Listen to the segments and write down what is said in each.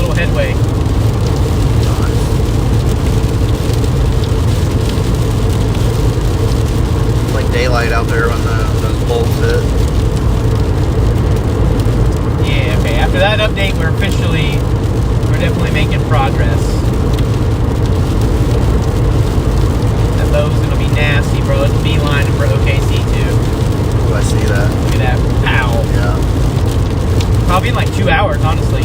little headway. It's like daylight out there when those bolts hit. Yeah, okay. After that update, we're definitely making progress. That bow's gonna be nasty, bro. It's beeline for OKC too. Oh, I see that. Look at that. Ow. Yeah. Probably in like 2 hours, honestly.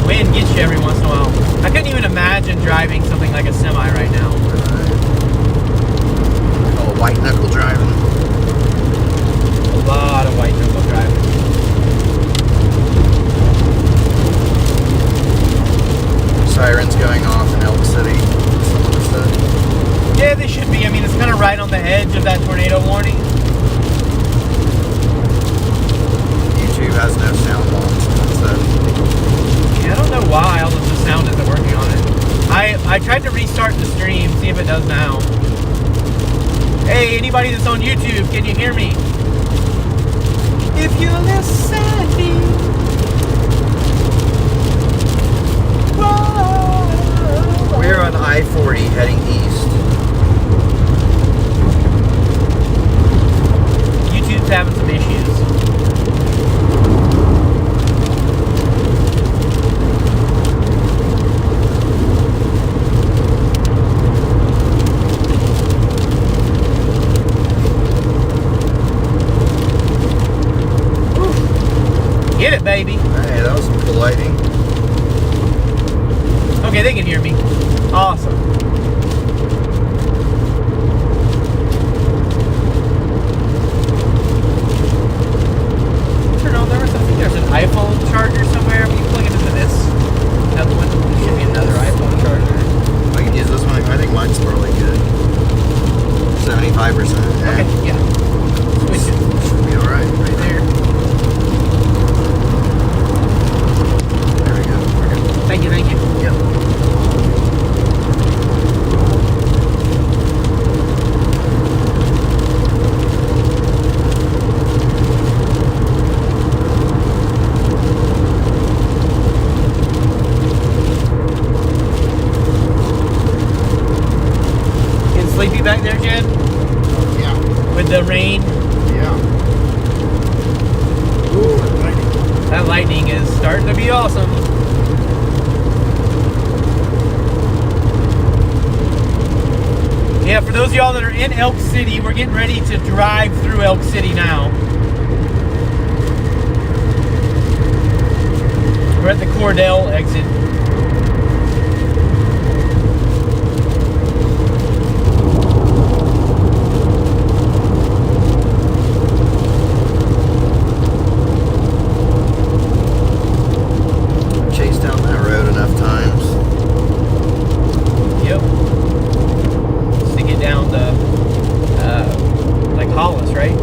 Wind gets you every once in a while. I couldn't even imagine driving something like a semi right now. Oh, white knuckle driving. A lot of white knuckle driving. Sirens going off in Elk City. Someone said. Yeah, they should be. I mean, it's kind of right on the edge of that tornado warning. YouTube has no sound on, someone said. Yeah, I don't know why all of the sound isn't working on it. I tried to restart the stream, see if it does now. Hey, anybody that's on YouTube, can you hear me? If you're listening. Whoa. We're on I-40 heading east. YouTube's having some issues. Get it, baby. Hey, that was some cool lighting. Okay, they can hear me. Awesome. Turn on. I think there's an iPhone charger somewhere. We can plug it into this. Another one. There should be another iPhone charger. I can use this one. I think mine's probably good. 75%. Okay, yeah. Switch it. Should be alright. Right there. There we go. Thank you, thank you. Yep. Getting sleepy back there, Jed? Yeah. With the rain? Yeah. Ooh, lightning. That lightning is starting to be awesome. Yeah, for those of y'all that are in Elk City, we're getting ready to drive through Elk City now. We're at the Cordell exit. Chased down that road enough times. Yep. Just to get down to, like Hollis, right?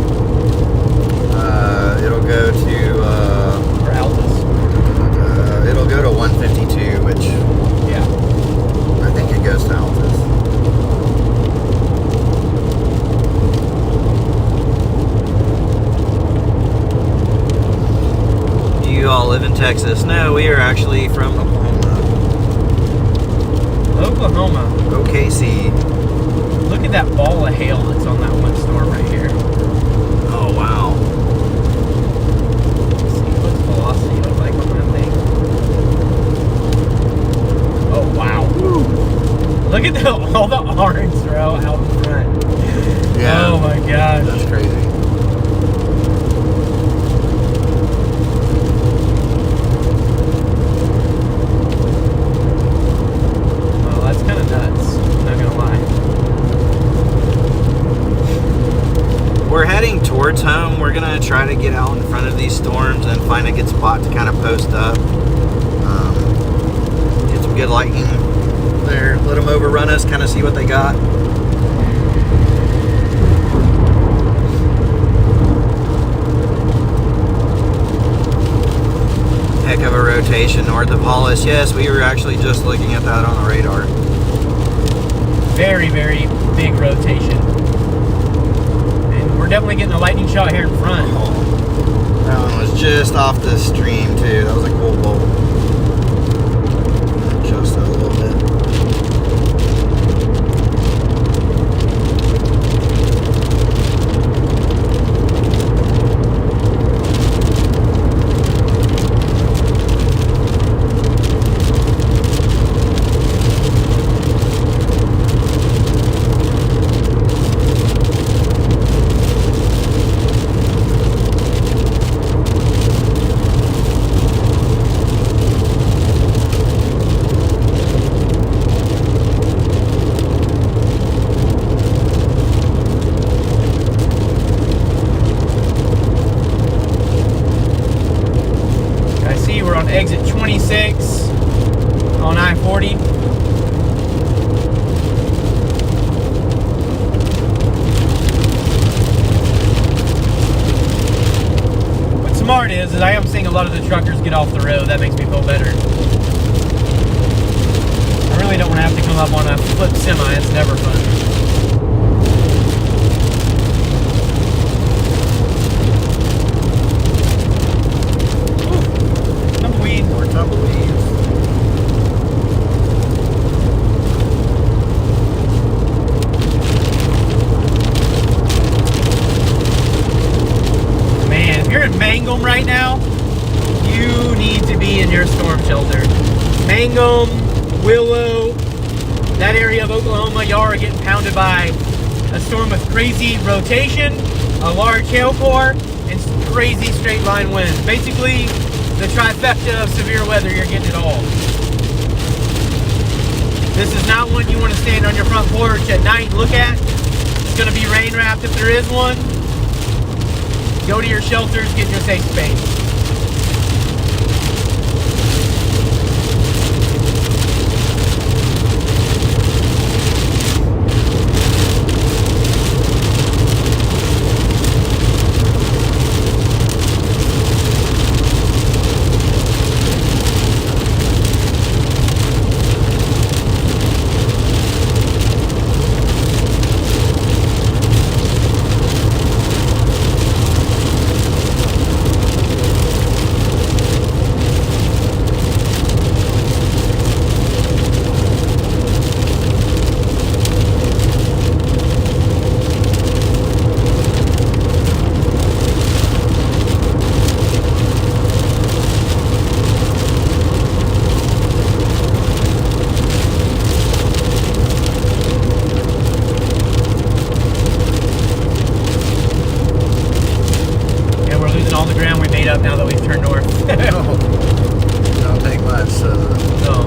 It'll go to, Or Altus. it'll go to 152, which Yeah. I think it goes to Altus. Do you all live in Texas? No, we are actually from Oklahoma. Oklahoma. OKC. Look at that ball of hail that's on that one storm right here. Oh, wow. Let's see, what's velocity look like on that thing? Oh, wow. Look at all the orange throw out in front. Yeah. Oh my gosh. That's crazy. Oh, that's kind of nuts. Not gonna lie. We're heading towards home. We're gonna try to get out in front of these storms and find a good spot to kind of post up. Get some good lightning there. Let them overrun us, kind of see what they got. rotation north of Hollis. Yes, we were actually just looking at that on the radar. Very, very big rotation. And we're definitely getting a lightning shot here in front. That one was just off the stream too. That was a cool bolt. Adjust that a little bit. Exit 26 on I-40. What's smart is I am seeing a lot of the truckers get off the road. That makes me feel better. I really don't want to have to come up on a flip semi. It's never fun. More tumbleweeds. Man, if you're in Mangum right now, you need to be in your storm shelter. Mangum, Willow, that area of Oklahoma, y'all are getting pounded by a storm with crazy rotation, a large hail core, and crazy straight line winds. Basically, the trifecta of severe weather, you're getting it all. This is not one you want to stand on your front porch at night and look at. It's going to be rain wrapped if there is one. Go to your shelters, get in your safe space. All the ground we made up now that we've turned north. Don't take much, No.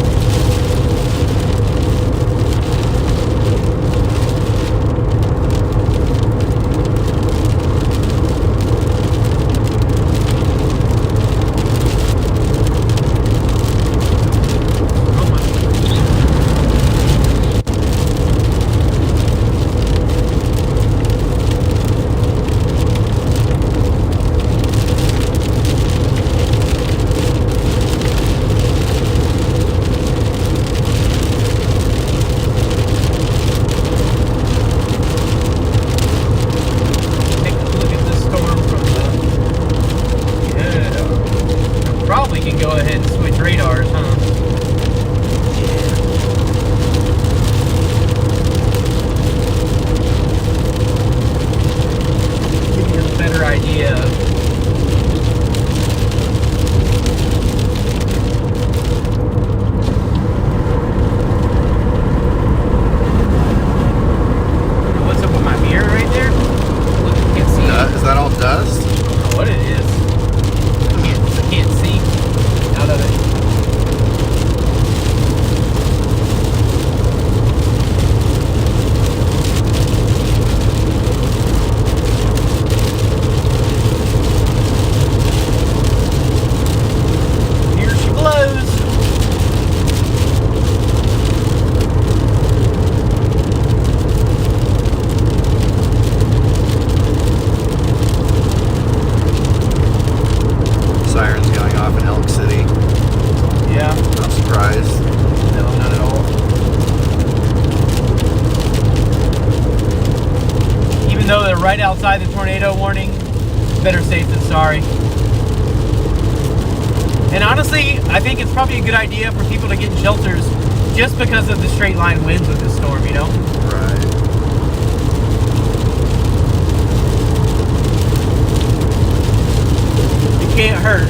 Go ahead and switch radars, huh? Give you a better idea. What's up with my mirror right there? Look, you can't see it. Is that all dust? I don't know what it is. I can't see out of it. outside the tornado warning, better safe than sorry. And honestly, I think it's probably a good idea for people to get in shelters just because of the straight line winds with this storm, you know? Right. It can't hurt.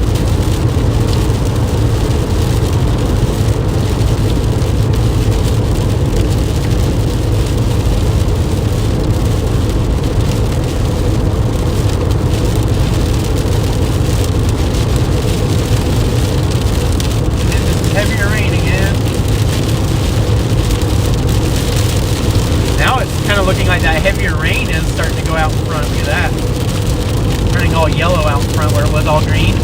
Heavier rain again. Now it's kind of looking like that heavier rain is starting to go out in front. Look at that. Turning all yellow out in front where it was all green.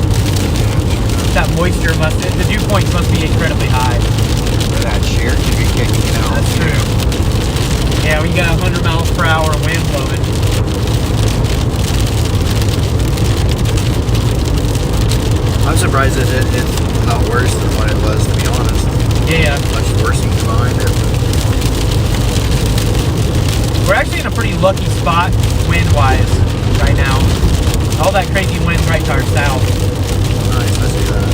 That moisture the dew points must be incredibly high. For that shear could be kicking it out. That's true. Yeah, when you got 100 miles per hour wind blowing. I'm surprised that it's not worse than what it was, to be honest. Yeah. Much worse than behind it. We're actually in a pretty lucky spot wind-wise right now. All that crazy wind right to our south. Nice, I see that.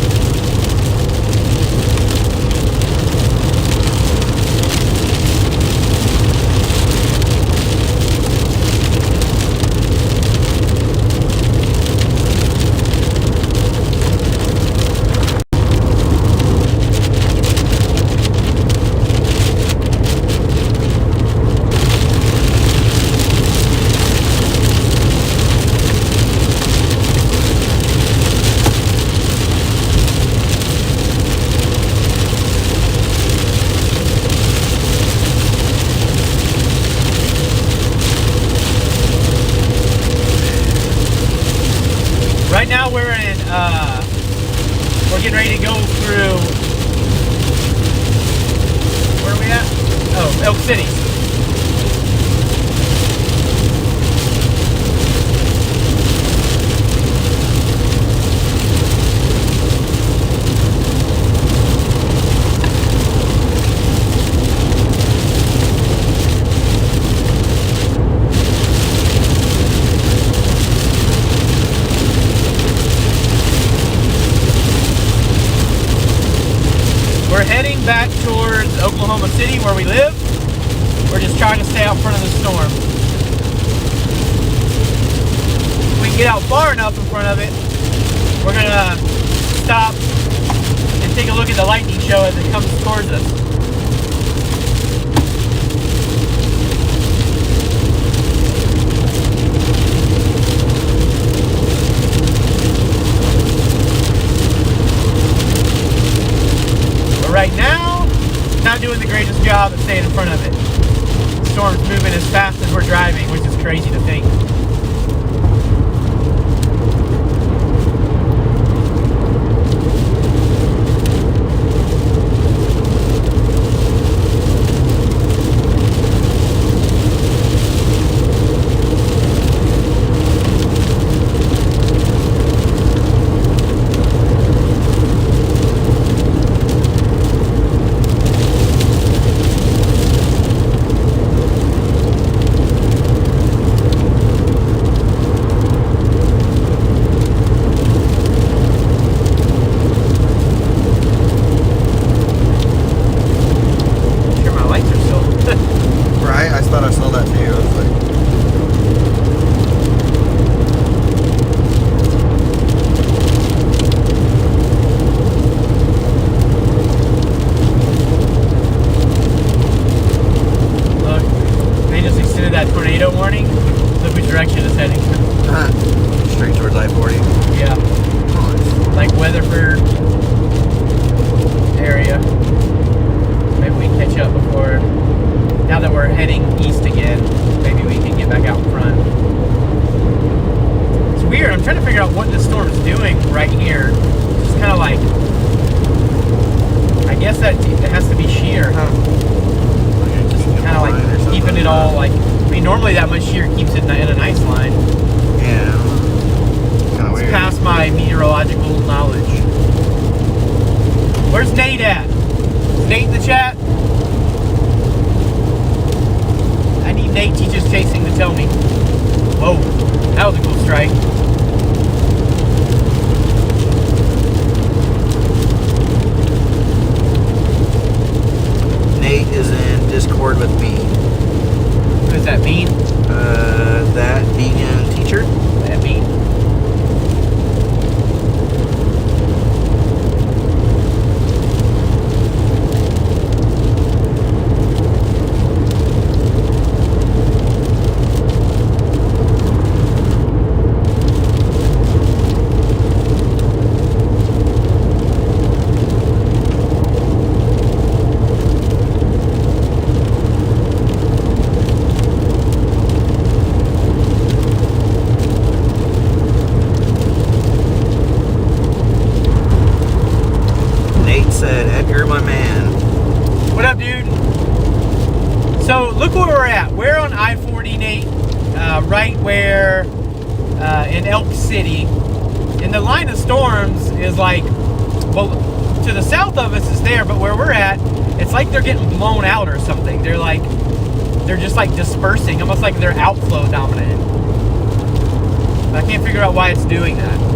Right now we're getting ready to go through, where are we at? Oh, Elk City. We're heading back towards Oklahoma City where we live. We're just trying to stay out in front of the storm. If we can get out far enough in front of it, we're gonna stop and take a look at the lightning show as it comes towards us. Right now, not doing the greatest job at staying in front of it. The storm's moving as fast as we're driving, which is crazy to think. tornado warning. Look which direction it's heading. Straight towards I-40. Yeah. Nice. Like Weatherford area. Maybe we can catch up before. Now that we're heading east again, maybe we can get back out in front. It's weird. I'm trying to figure out what this storm is doing right here. It's kind of like, I guess that it has to be shear, huh? Kind of like keeping it all like. I mean, normally that much shear keeps it in a nice line. Yeah. Kind of weird. It's past my meteorological knowledge. Where's Nate at? Is Nate in the chat? I need Nate. He's just chasing to tell me. Whoa. right. Nate is in Discord with me. What does that mean? That vegan teacher. That mean? Nate said, Edgar, my man. What up, dude? So look where we're at. We're on I-40, Nate, right where in Elk City, and the line of storms is like, well, to the south of us is there, but where we're at, it's like they're getting blown out or something. They're just like dispersing, almost like they're outflow dominant. I can't figure out why it's doing that.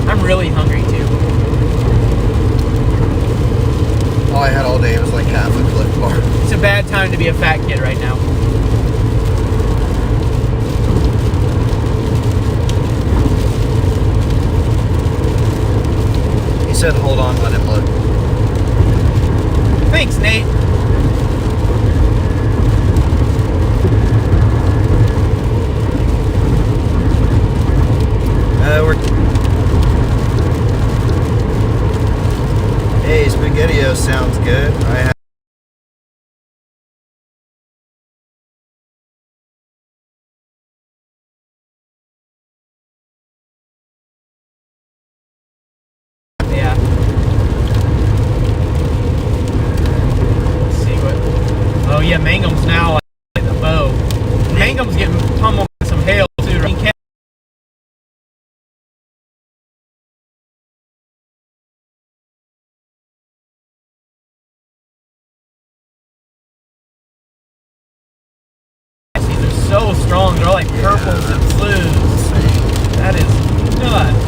I'm really hungry too. All I had all day was like half a Cliff Bar. It's a bad time to be a fat kid right now. He said, hold on, let him look. Thanks, Nate. Hey, SpaghettiO sounds good. I have Yeah. Let's see what. Oh yeah, Mangum's now like the bow. Mangum's getting pummeled by some hail too. Right? These are so strong. They're like purples and blues. That is nuts.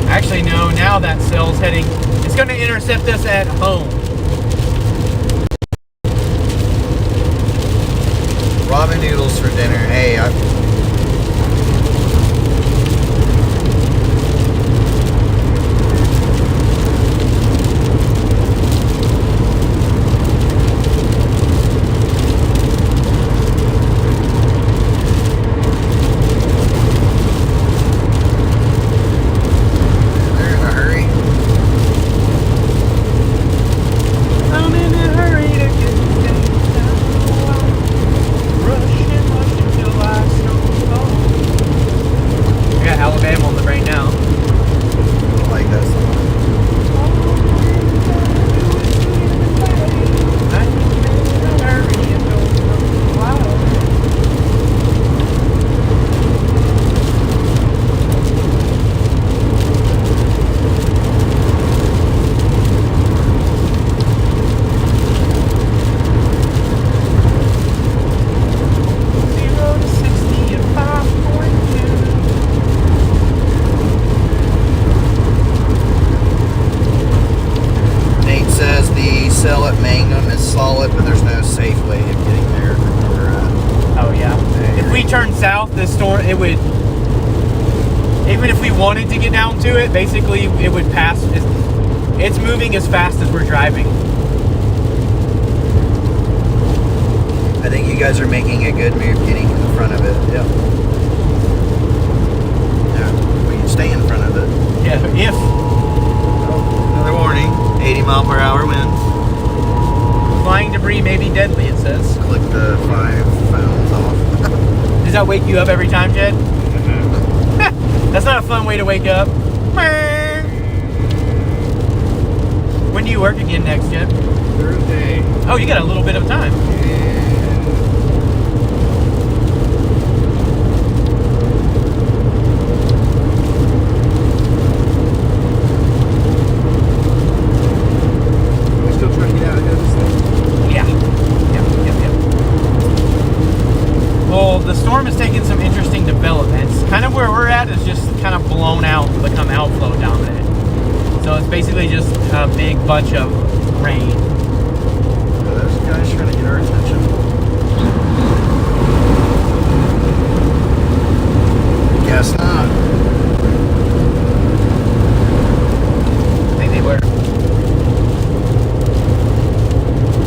Actually, no, now that cell's heading, it's going to intercept us at home. ramen noodles for dinner. Hey, cell at Mangum is solid, but there's no safe way of getting there from where we're at. Oh yeah. If we turn south, this storm, it would, even if we wanted to get down to it, basically it would pass. It's moving as fast as we're driving. I think you guys are making a good move getting in the front of it. Yep. Yeah, we can stay in front of it. Yeah, if. Oh, another warning. 80 mile per hour winds. Flying debris may be deadly, it says. Click the 5 phones off. Does that wake you up every time, Jed? That's not a fun way to wake up. When do you work again next, Jed? Thursday. Oh, you got a little bit of time. We're still trying to get out ahead of this thing. Yeah. Yep. Well, the storm is taking some interesting developments. Kind of where we're at is just kind of blown out to become outflow dominant. So it's basically just a big bunch of rain. Those guys trying to get our attention. Guess not. I think they were.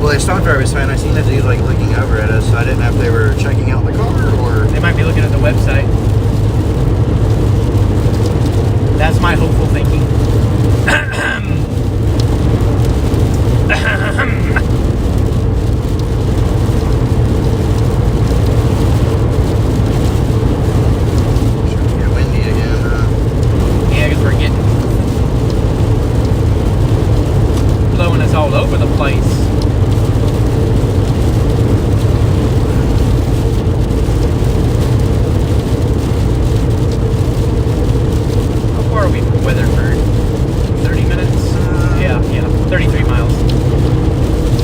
Well, they stopped right beside, and I seen the dude like looking over at us, so I didn't know if they were checking out the car or. They might be looking at the website. That's my hopeful thinking. Get windy again, huh? Yeah, because we're getting blowing us all over the place. How far are we from Weatherford? 30 minutes? Yeah, 33 miles.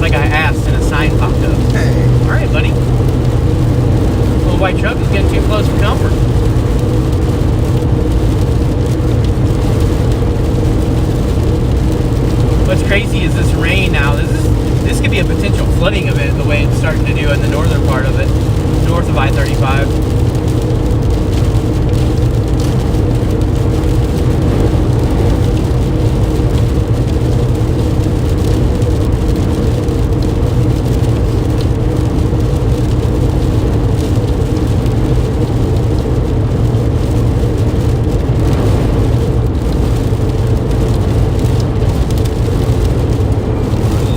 Like I asked and a sign popped up. Hey. Alright, buddy. Little white truck is getting too close for comfort. What's crazy is this rain now. This could be a potential flooding event the way it's starting to do in the northern part of it, north of I-35.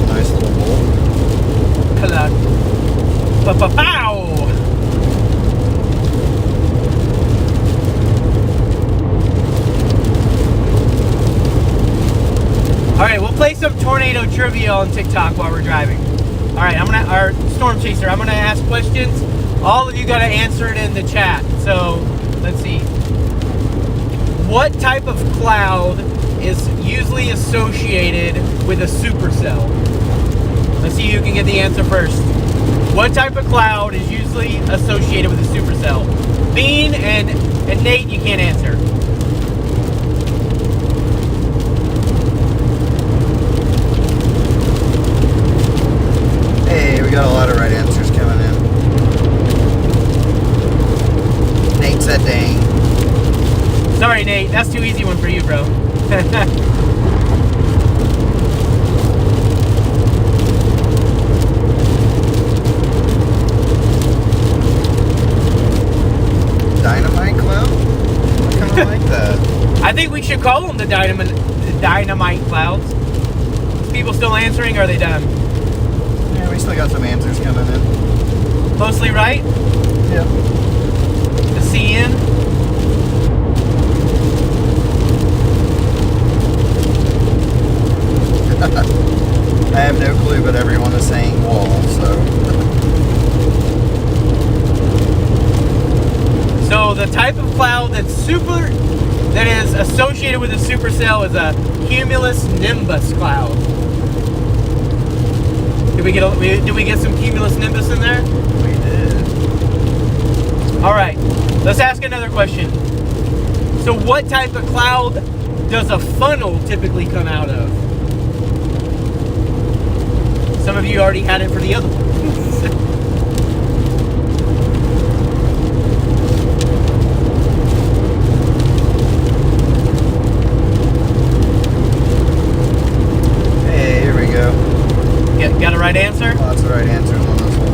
Nice little bowl. Pow! Alright, we'll play some tornado trivia on TikTok while we're driving. Alright, our Storm Chaser, I'm gonna ask questions. All of you gotta answer it in the chat. So, let's see. What type of cloud is usually associated with a supercell? Let's see who can get the answer first. What type of cloud is usually associated with a supercell? Bean and Nate, you can't answer. Hey, we got a lot of right answers coming in. Nate said dang. Sorry, Nate. That's too easy one for you, bro. Dynamite cloud? I kind of like that. I think we should call them the dynamite clouds. Is people still answering, or are they done? Yeah, we still got some answers coming in. Mostly right? Yep. The CN? I have no clue, but everyone is saying wall, so. So the type of cloud that is associated with a supercell is a cumulus nimbus cloud. Did we get some cumulus nimbus in there? We did. All right, let's ask another question. So what type of cloud does a funnel typically come out of? Some of you already had it for the other one. Hey, here we go. Got a right answer? Lots of right answers on this one.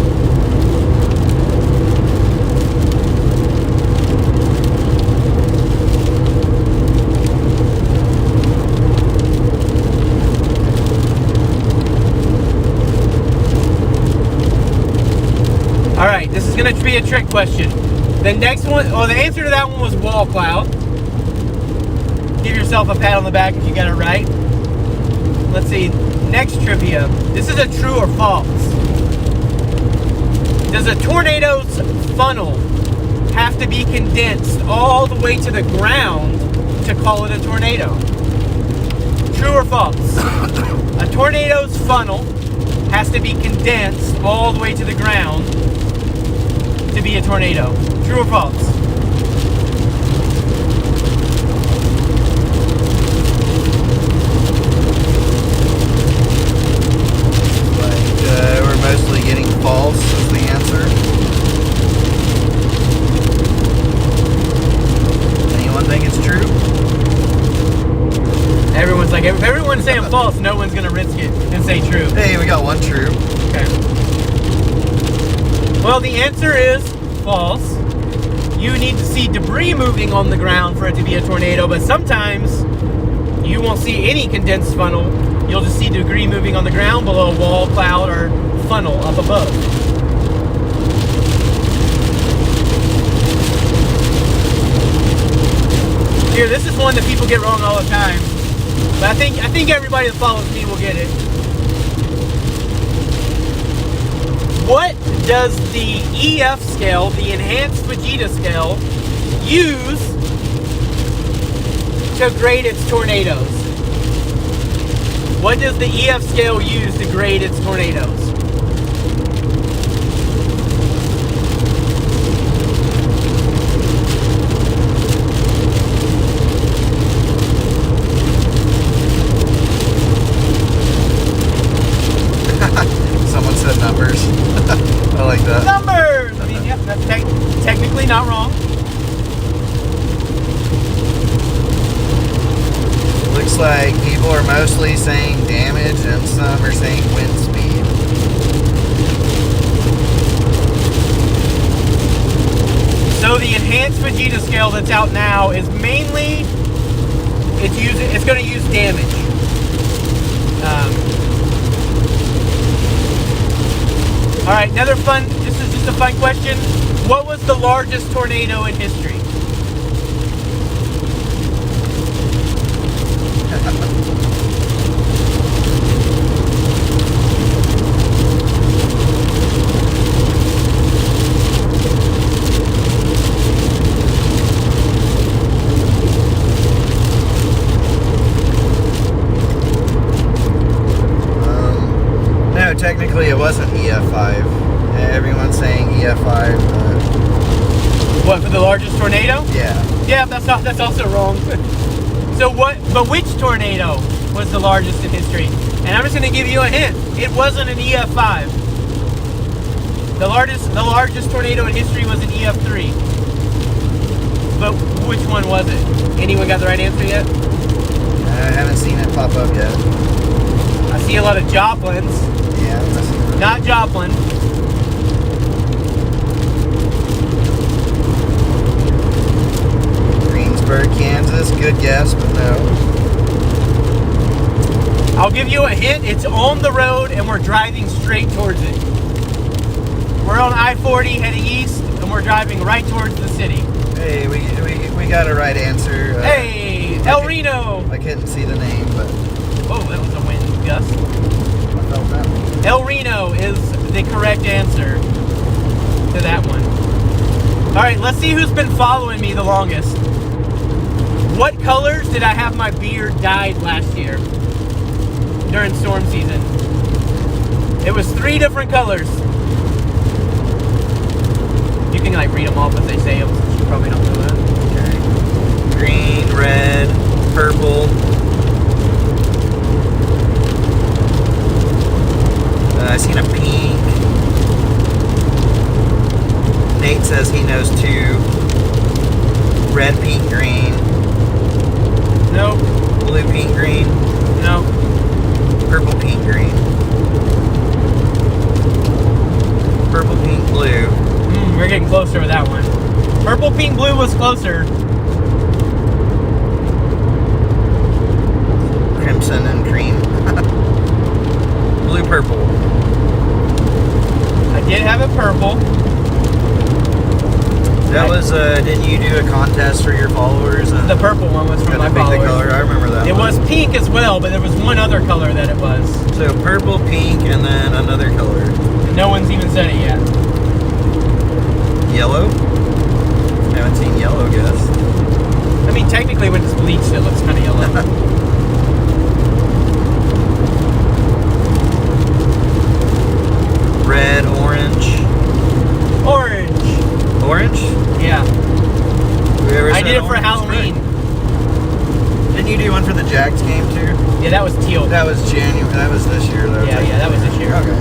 should be a trick question. The next one, the answer to that one was wall cloud. Give yourself a pat on the back if you got it right. Let's see. Next trivia. This is a true or false. Does a tornado's funnel have to be condensed all the way to the ground to call it a tornado? True or false? A tornado's funnel has to be condensed all the way to the ground to be a tornado. True or false? We're mostly getting false is the answer. Anyone think it's true? Everyone's like, if everyone's saying false, no one's gonna risk it and say true. Hey, we got one true. Okay. Well, the answer is false. You need to see debris moving on the ground for it to be a tornado, but sometimes you won't see any condensed funnel. You'll just see debris moving on the ground below a wall, cloud, or funnel up above. Here, this is one that people get wrong all the time, but I think everybody that follows me will get it. What does the EF scale, the Enhanced Fujita scale, use to grade its tornadoes? What does the EF scale use to grade its tornadoes? Someone said numbers. I like that. Numbers! I mean, yeah, that's technically not wrong. Looks like people are mostly saying damage and some are saying wind speed. So the Enhanced Fujita scale that's out now is mainly it's going to use damage. All right, another fun. This is just a fun question. What was the largest tornado in history? No, technically it wasn't EF5. Everyone's saying EF5. What, for the largest tornado? Yeah. Yeah, that's also wrong. So but which tornado was the largest in history? And I'm just going to give you a hint. It wasn't an EF5. The largest tornado in history was an EF3. But which one was it? Anyone got the right answer yet? I haven't seen it pop up yet. I see a lot of Joplins. Yeah, Not Joplin. Greensburg, Kansas. Good guess, but no. I'll give you a hint. It's on the road and we're driving straight towards it. We're on I-40 heading east and we're driving right towards the city. Hey, we got a right answer. Hey, El Reno. I couldn't see the name, but Oh, that was a wind gust. I felt that one. El Reno is the correct answer to that one. All right, let's see who's been following me the longest. What colors did I have my beard dyed last year during storm season? It was 3 different colors. You can like read them off as they say them. You probably don't know that. Okay. Green, red, purple. I seen a pink. Nate says he knows 2. Red, pink, green. Nope. Blue, pink, green. Nope. Purple, pink, green. Purple, pink, blue. We're getting closer with that one. Purple, pink, blue was closer. Crimson and cream. Blue, purple. I did have a purple. That was, didn't you do a contest for your followers? The purple one was from Had my to pick followers. the color. I remember that It one. was pink as well, but there was one other color that it was. So purple, pink, and then another color. And no one's even said it yet. Yellow? Haven't seen yellow, guess. I mean, technically when it's bleached, it looks kind of yellow. Red, orange. Orange. Orange? Yeah. Whoever I said did it for orange, Halloween. right. Didn't you do one for the Jags game too? Yeah, that was teal. That was January. That was this year, though. Yeah, that was this year. Okay.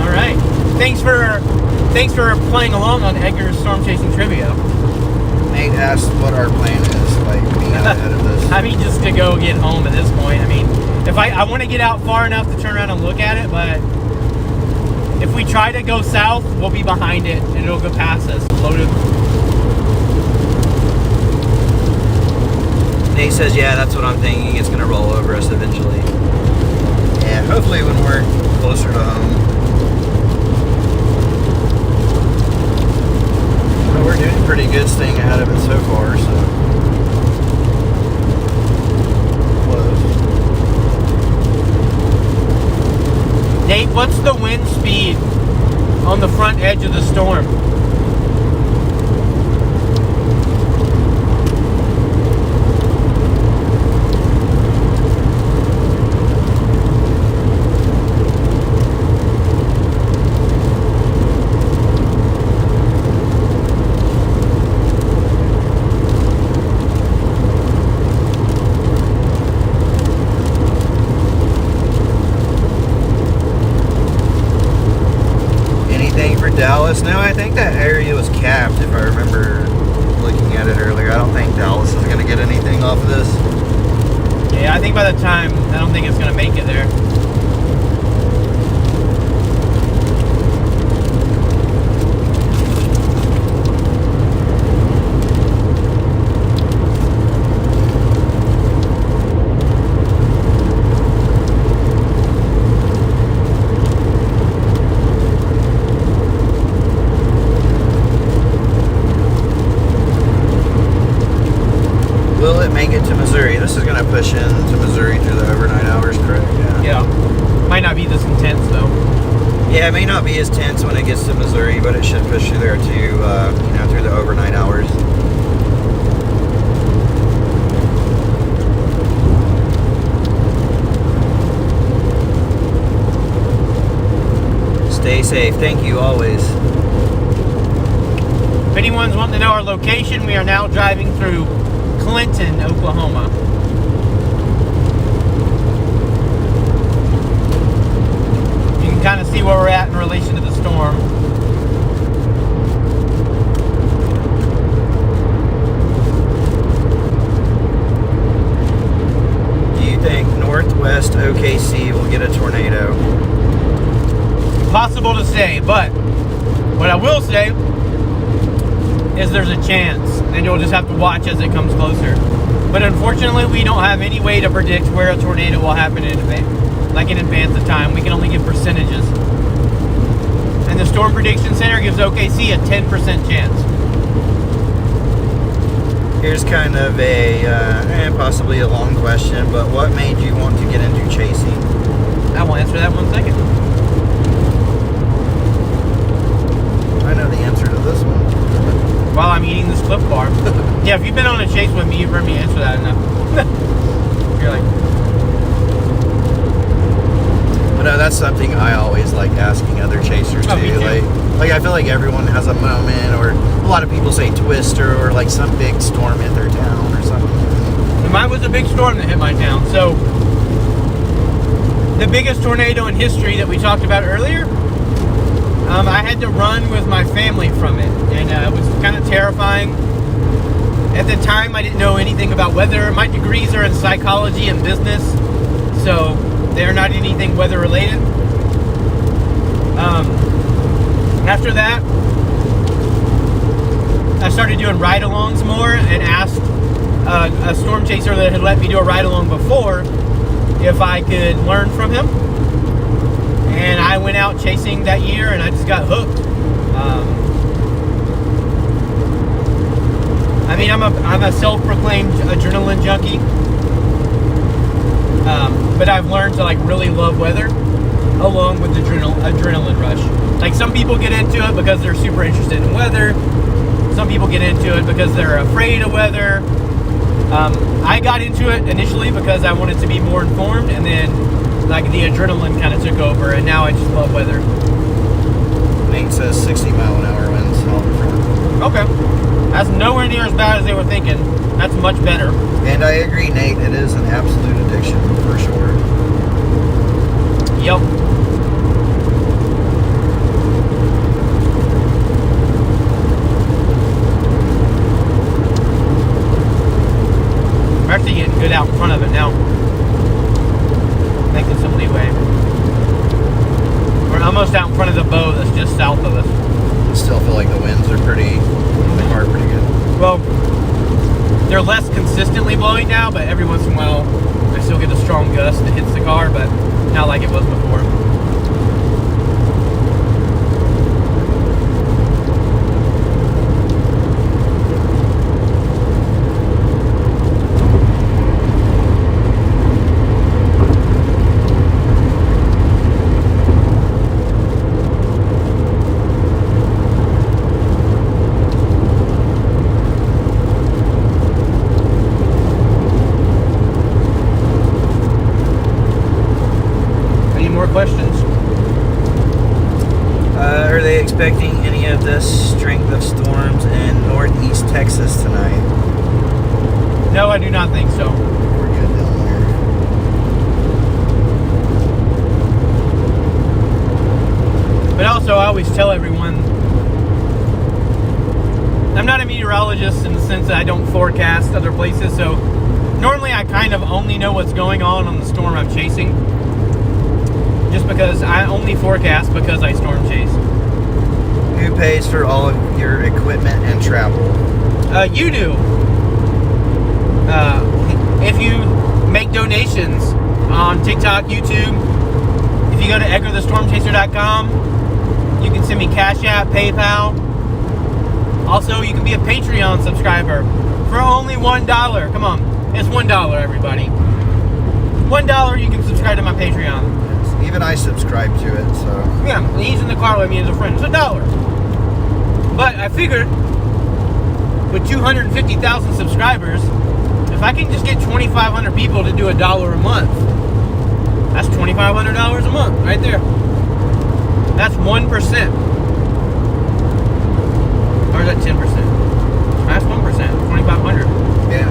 All right. Thanks for playing along on Edgar's Storm Chasing Trivia. Nate asked what our plan is, like being out ahead of this. I mean, just to go get home at this point. I mean, if I want to get out far enough to turn around and look at it, but if we try to go south, we'll be behind it and it'll go past us. Loaded. Nate says, yeah, that's what I'm thinking. It's going to roll over us eventually. Yeah, hopefully when we're closer to home. But we're doing pretty good staying ahead of it so far, so. Close. Nate, what's the wind speed on the front edge of the storm? Dallas? No, I think that area was capped if I remember looking at it earlier. I don't think Dallas is going to get anything off of this. Yeah, I think by the time, I don't think it's going to make it there. This is going to push into Missouri through the overnight hours, correct? Yeah. Might not be this intense, though. Yeah, it may not be as tense when it gets to Missouri, but it should push through there too, through the overnight hours. Stay safe. Thank you, always. If anyone's wanting to know our location, we are now driving through Clinton, Oklahoma. You can kind of see where we're at in relation to the storm. Do you think Northwest OKC will get a tornado? Impossible to say, but what I will say is there's a chance, and you'll just have to watch as it comes closer. But unfortunately, we don't have any way to predict where a tornado will happen in advance of time. We can only give percentages. And the Storm Prediction Center gives OKC a 10% chance. Here's kind of possibly a long question, but what made you want to get into chasing? I will answer that in 1 second. I know the answer to this one. While I'm eating this Cliff Bar. Yeah, if you've been on a chase with me, you've heard me answer that enough. You're like... I know that's something I always like asking other chasers Oh, me too. too. Like I feel like everyone has a moment, or a lot of people say twister, or like some big storm hit their town or something. And mine was a big storm that hit my town. So, the biggest tornado in history that we talked about earlier, I had to run with my family from it, and it was kind of terrifying. At the time, I didn't know anything about weather. My degrees are in psychology and business, so they're not anything weather related. After that, I started doing ride-alongs more and asked a storm chaser that had let me do a ride-along before if I could learn from him. And I went out chasing that year, and I just got hooked. mean, I'm a self-proclaimed adrenaline junkie, but I've learned to like really love weather, along with the adrenaline rush. Like some people get into it because they're super interested in weather. Some people get into it because they're afraid of weather. I got into it initially because I wanted to be more informed, and then like the adrenaline kind of took over, and now I just love weather. Nate says 60-mile-an-hour winds out in front. Okay, that's nowhere near as bad as they were thinking. That's much better. And I agree, Nate. It is an absolute addiction for sure. Yep. We're actually getting good out in front of it now. Making some leeway. We're almost out in front of the bow that's just south of us. I still feel like the winds are pretty good. Well, they're less consistently blowing now, but every once in a while I still get a strong gust that hits the car, but not like it was before. Questions? Are they expecting any of this strength of storms in northeast Texas tonight? No, I do not think so. We're good down there. But also, I always tell everyone, I'm not a meteorologist in the sense that I don't forecast other places, so normally I kind of only know what's going on the storm I'm chasing. Just because I only forecast because I storm chase. Who pays for all of your equipment and travel? You do. If you make donations on TikTok, YouTube, if you go to EdgarTheStormChaser.com, you can send me Cash App, PayPal. Also, you can be a Patreon subscriber for only $1. Come on, it's $1, everybody. $1, you can subscribe to my Patreon. Even I subscribe to it, so... Yeah, he's in the car with me as a friend. It's $1. But I figured, with 250,000 subscribers, if I can just get 2,500 people to do $1 a month, that's $2,500 a month, right there. That's 1%. Or is that 10%? That's 1%, 2,500. Yeah.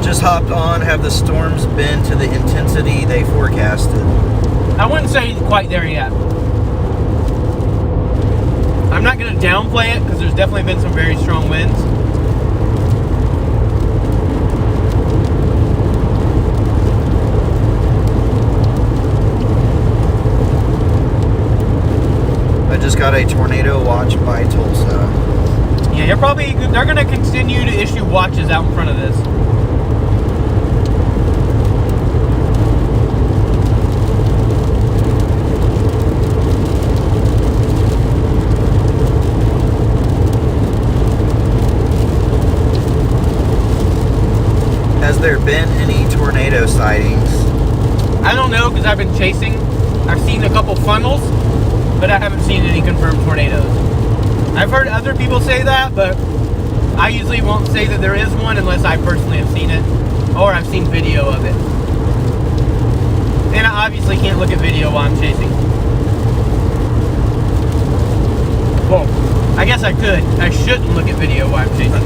Just hopped on. Have the storms been to the intensity they forecasted? I wouldn't say quite there yet. I'm not going to downplay it because there's definitely been some very strong winds. I just got a tornado watch by Tulsa. Yeah, they're going to continue to issue watches out in front of this. Has there been any tornado sightings? I don't know because I've been chasing. I've seen a couple funnels, but I haven't seen any confirmed tornadoes. I've heard other people say that, but I usually won't say that there is one unless I personally have seen it or I've seen video of it. And I obviously can't look at video while I'm chasing. Well, I guess I could. I shouldn't look at video while I'm chasing.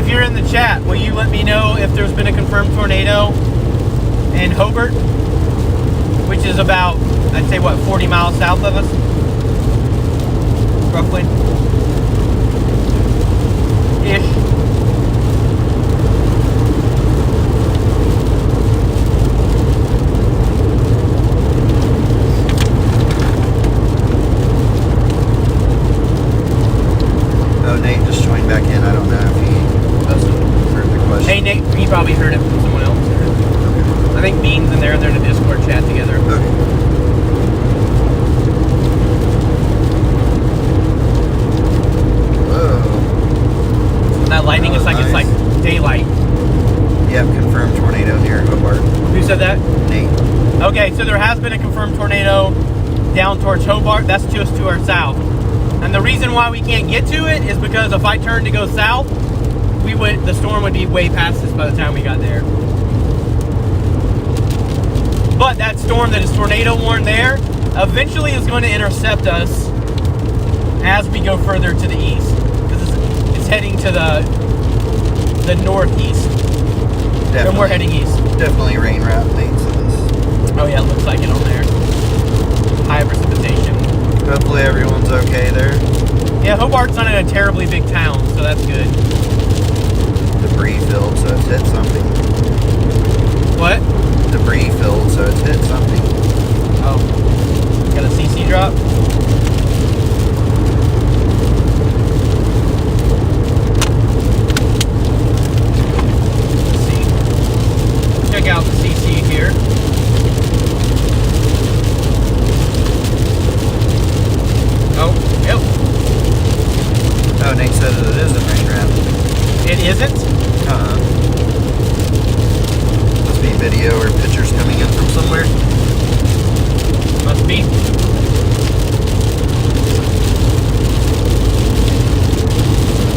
if you're in the chat, will you let me know if there's been a confirmed tornado in Hobart, which is about, I'd say, what, 40 miles south of us, roughly, ish. Oh, Nate just joined back in. I don't know if he heard the question. Hey Nate, you probably heard it from someone else. I think Bean's in there. They're in a Discord chat together. Okay. Whoa. That lightning is like, nice. it's like daylight. Yep, confirmed tornado near Hobart. Who said that? Nate. Okay, so there has been a confirmed tornado down towards Hobart. That's just to our south. And the reason why we can't get to it is because if I turned to go south, the storm would be way past us by the time we got there. But that storm that is tornado warned there eventually is going to intercept us as we go further to the east. Because it's heading to the northeast. Definitely. And we're heading east. Definitely rain wrap Nate's in this. Oh yeah, it looks like it on there. High precipitation. Hopefully everyone's okay there. Yeah, Hobart's not in a terribly big town, so that's good. Debris filled, so it's hit something. What? Debris filled, so it's hit something. Oh. Got a CC drop? Let's see. Check out the CC here. Oh, yep. Oh, Nate said that it is a rain wrap. It isn't? Must be video or pictures coming in from somewhere. Must be.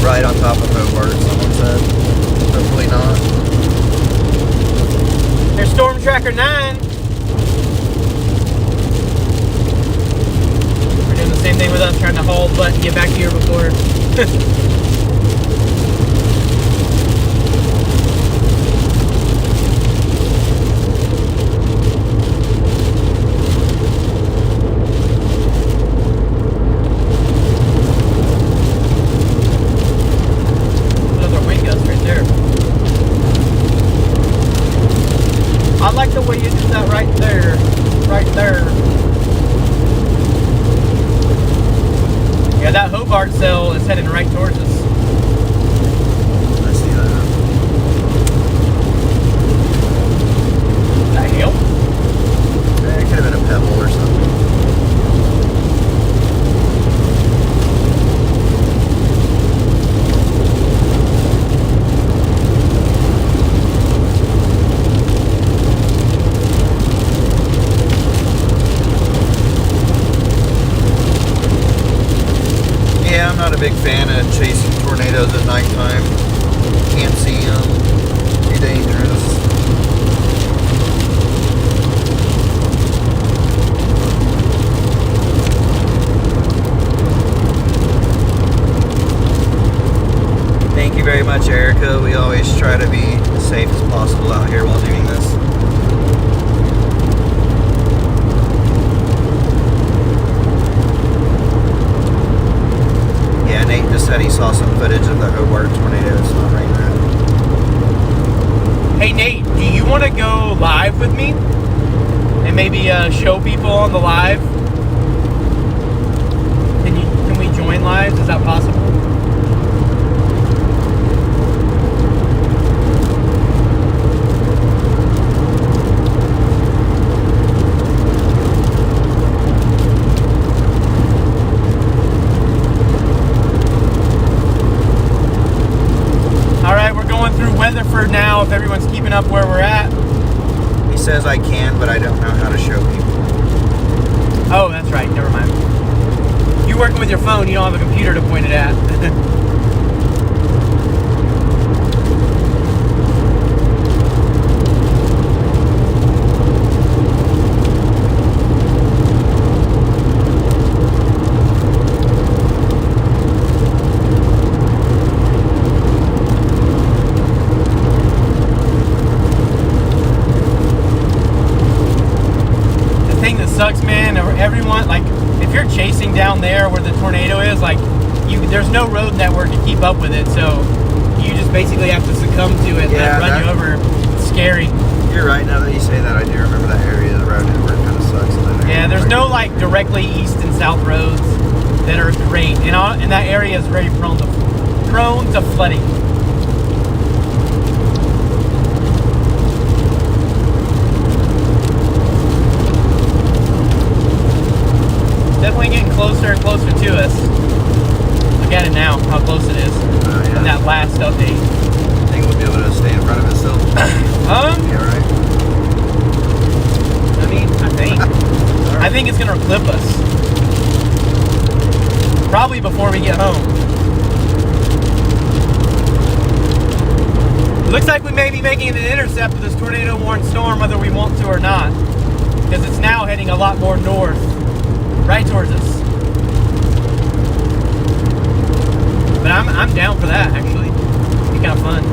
Right on top of Hobart, someone said. Hopefully not. There's Storm Tracker 9. We're doing the same thing with us, trying to hold but get back here before. Another wind gust right there. I like the way you did that right there. Right there. Yeah, that Hobart cell is heading right towards us. I see that. That hail? It could have been a pebble or something. Yeah, I'm not a big fan of chasing tornadoes at nighttime. Can't see them. Be dangerous. Thank you very much, Erica. We always try to be as safe as possible out here while doing this. Yeah, Nate just said he saw some footage of the Hobart tornado. It's not rain wrap. Hey Nate, do you want to go live with me? And maybe show people on the live? Can we join lives? Is that possible? Weatherford now, if everyone's keeping up where we're at. He says I can, but I don't know how to show people. Oh, that's right. Never mind. You're working with your phone. You don't have a computer to point it at. start chasing down there where the tornado is, like there's no road network to keep up with it, so you just basically have to succumb to it and let it run you over. It's scary. You're right. Now that you say that, I do remember that area. The road network kind of sucks. Yeah, there's no like directly east and south roads that are great, and that area is very prone to flooding. Definitely getting closer and closer to us. Look at it now, how close it is. Yeah. In that last update. I think we'll be able to stay in front of it still. Yeah, right. I mean, I think. Right. I think it's gonna clip us. Probably before we get home. Looks like we may be making an intercept of this tornado-warned storm, whether we want to or not, because it's now heading a lot more north, right towards us. But I'm down for that, actually. It'd be kind of fun.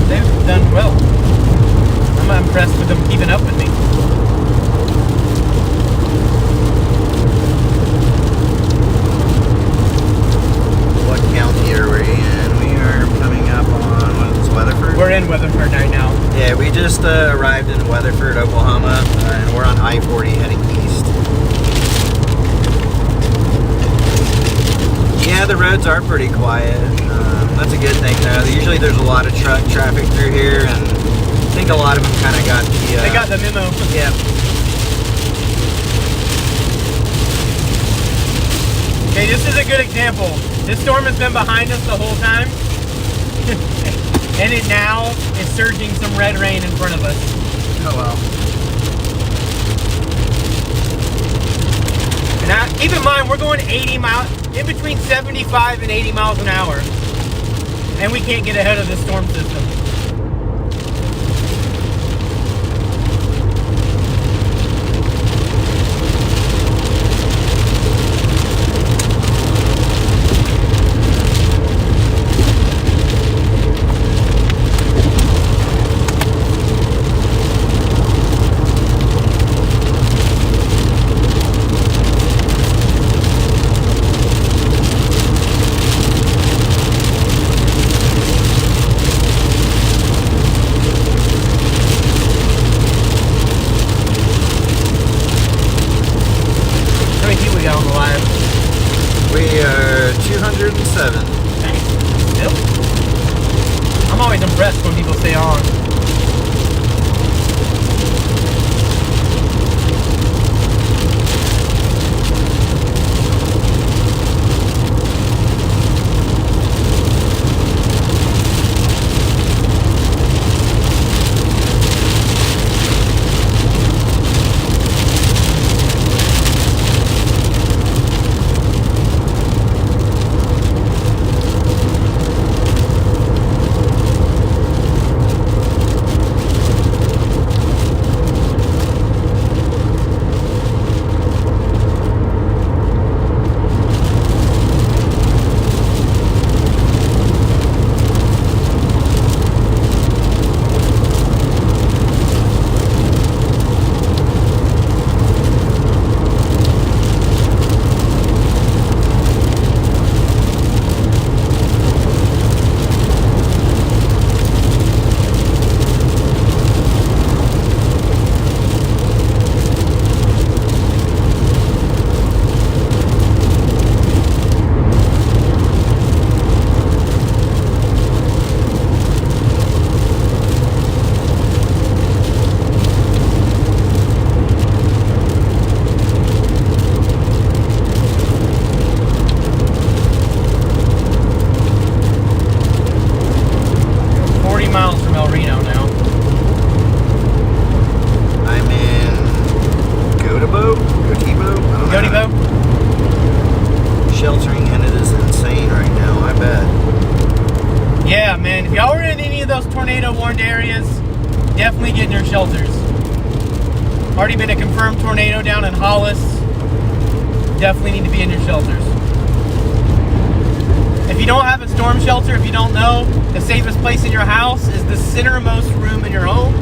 They've done well. I'm impressed with them keeping up with me. What county are we in? We are coming up on, what is this, Weatherford? We're in Weatherford right now. Yeah, we just arrived in Weatherford, Oklahoma, and we're on I-40 heading east. Yeah, the roads are pretty quiet. That's a good thing, though. Usually there's a lot of truck traffic through here, and I think a lot of them kind of got the... they got the memo. Yeah. Okay, this is a good example. This storm has been behind us the whole time, and it now is surging some red rain in front of us. Oh, well. And now, keep in mind, we're going 80 miles, in between 75 and 80 miles an hour. And we can't get ahead of this storm system. On the line. We are 207. Still? I'm always impressed when people stay on. Yeah, man. If y'all were in any of those tornado-warned areas, definitely get in your shelters. Already been a confirmed tornado down in Hollis. Definitely need to be in your shelters. If you don't have a storm shelter, if you don't know, the safest place in your house is the centermost room in your home.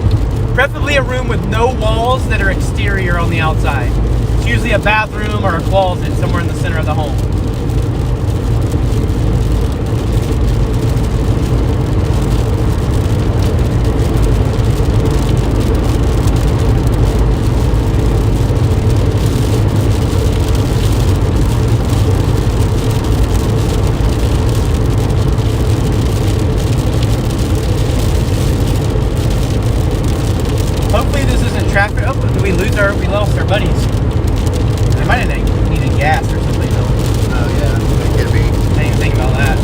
Preferably a room with no walls that are exterior on the outside. It's usually a bathroom or a closet somewhere in the center of the home. Hopefully this isn't traffic. Oh, did we lost our buddies. They might have needed gas or something though. Oh yeah, it could be. I didn't even think about that.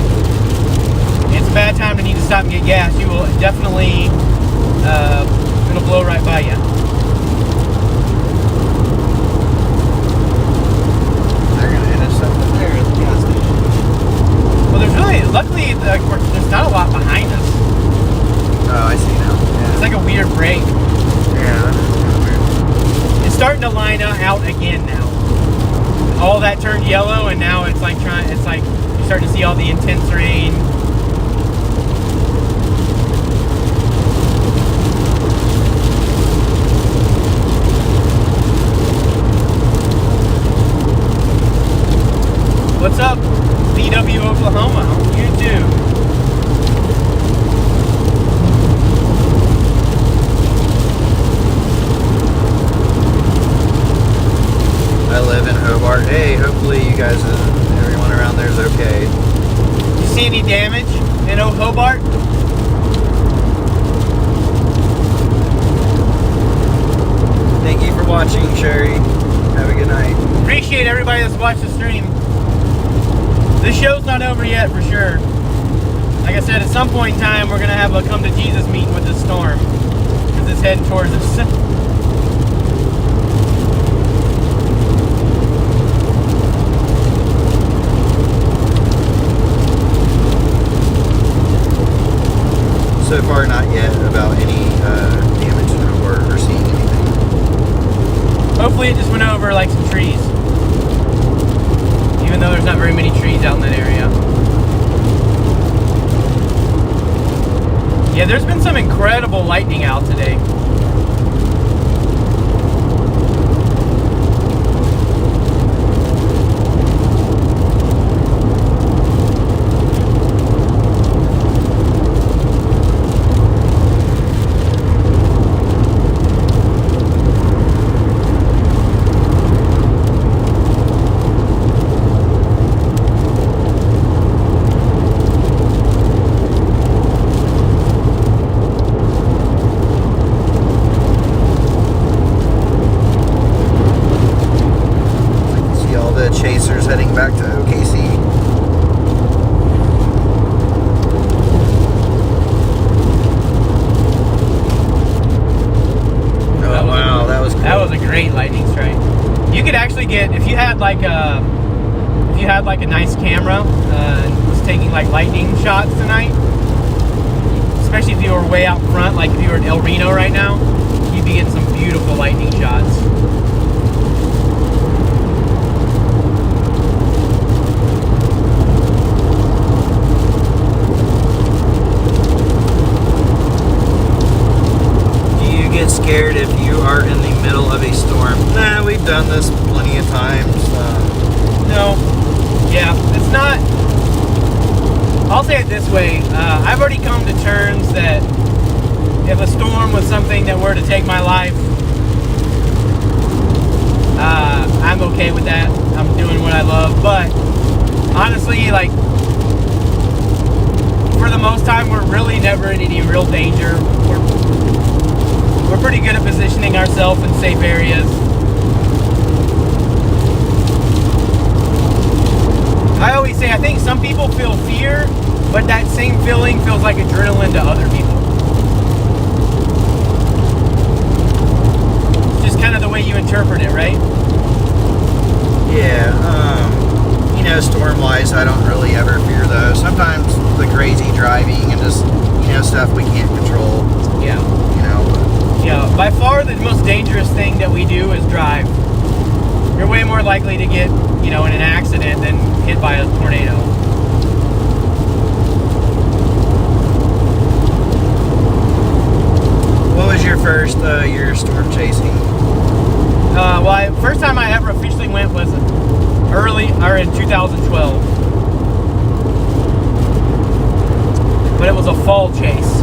It's a bad time to need to stop and get gas. You will definitely, it'll blow right by you. They're gonna intercept us there at the gas station. Well, luckily, there's not a lot behind us. Oh, I see now. Yeah. It's like a weird break. Yeah, that is kind of weird. It's starting to line out again now. All that turned yellow, and now it's like you're starting to see all the intense rain. What's up, VW Oklahoma on YouTube? I live in Hobart. Hey, hopefully you guys, everyone around there is okay. You see any damage in Old Hobart? Thank you for watching, Sherry. Have a good night. Appreciate everybody that's watched the stream. This show's not over yet for sure. Like I said, at some point in time, we're going to have a come to Jesus meeting with this storm. Because it's heading towards us. So far, not yet about any damage or seeing anything. Hopefully it just went over like some trees. Even though there's not very many trees out in that area. Yeah, there's been some incredible lightning out today. Chasers heading back to OKC. Oh wow, that was cool. That was a great lightning strike. You could actually get, if you had like a nice camera and was taking like lightning shots tonight, especially if you were way out front, like if you were in El Reno right now, you'd be getting some beautiful lightning shots. Scared if you are in the middle of a storm? Nah, we've done this plenty of times. No. Yeah, it's not. I'll say it this way. I've already come to terms that if a storm was something that were to take my life, I'm okay with that. I'm doing what I love. But honestly, like, for the most time, we're really never in any real danger. We're pretty good at positioning ourselves in safe areas. I always say, I think some people feel fear, but that same feeling feels like adrenaline to other people. It's just kind of the way you interpret it, right? Yeah, You storm-wise, I don't really ever fear those. Sometimes the crazy driving and just, stuff we can't control, Yeah. but Yeah, by far the most dangerous thing that we do is drive. You're way more likely to get, in an accident than hit by a tornado. What was your first year storm chasing? First time I ever officially went was in 2012. But it was a fall chase.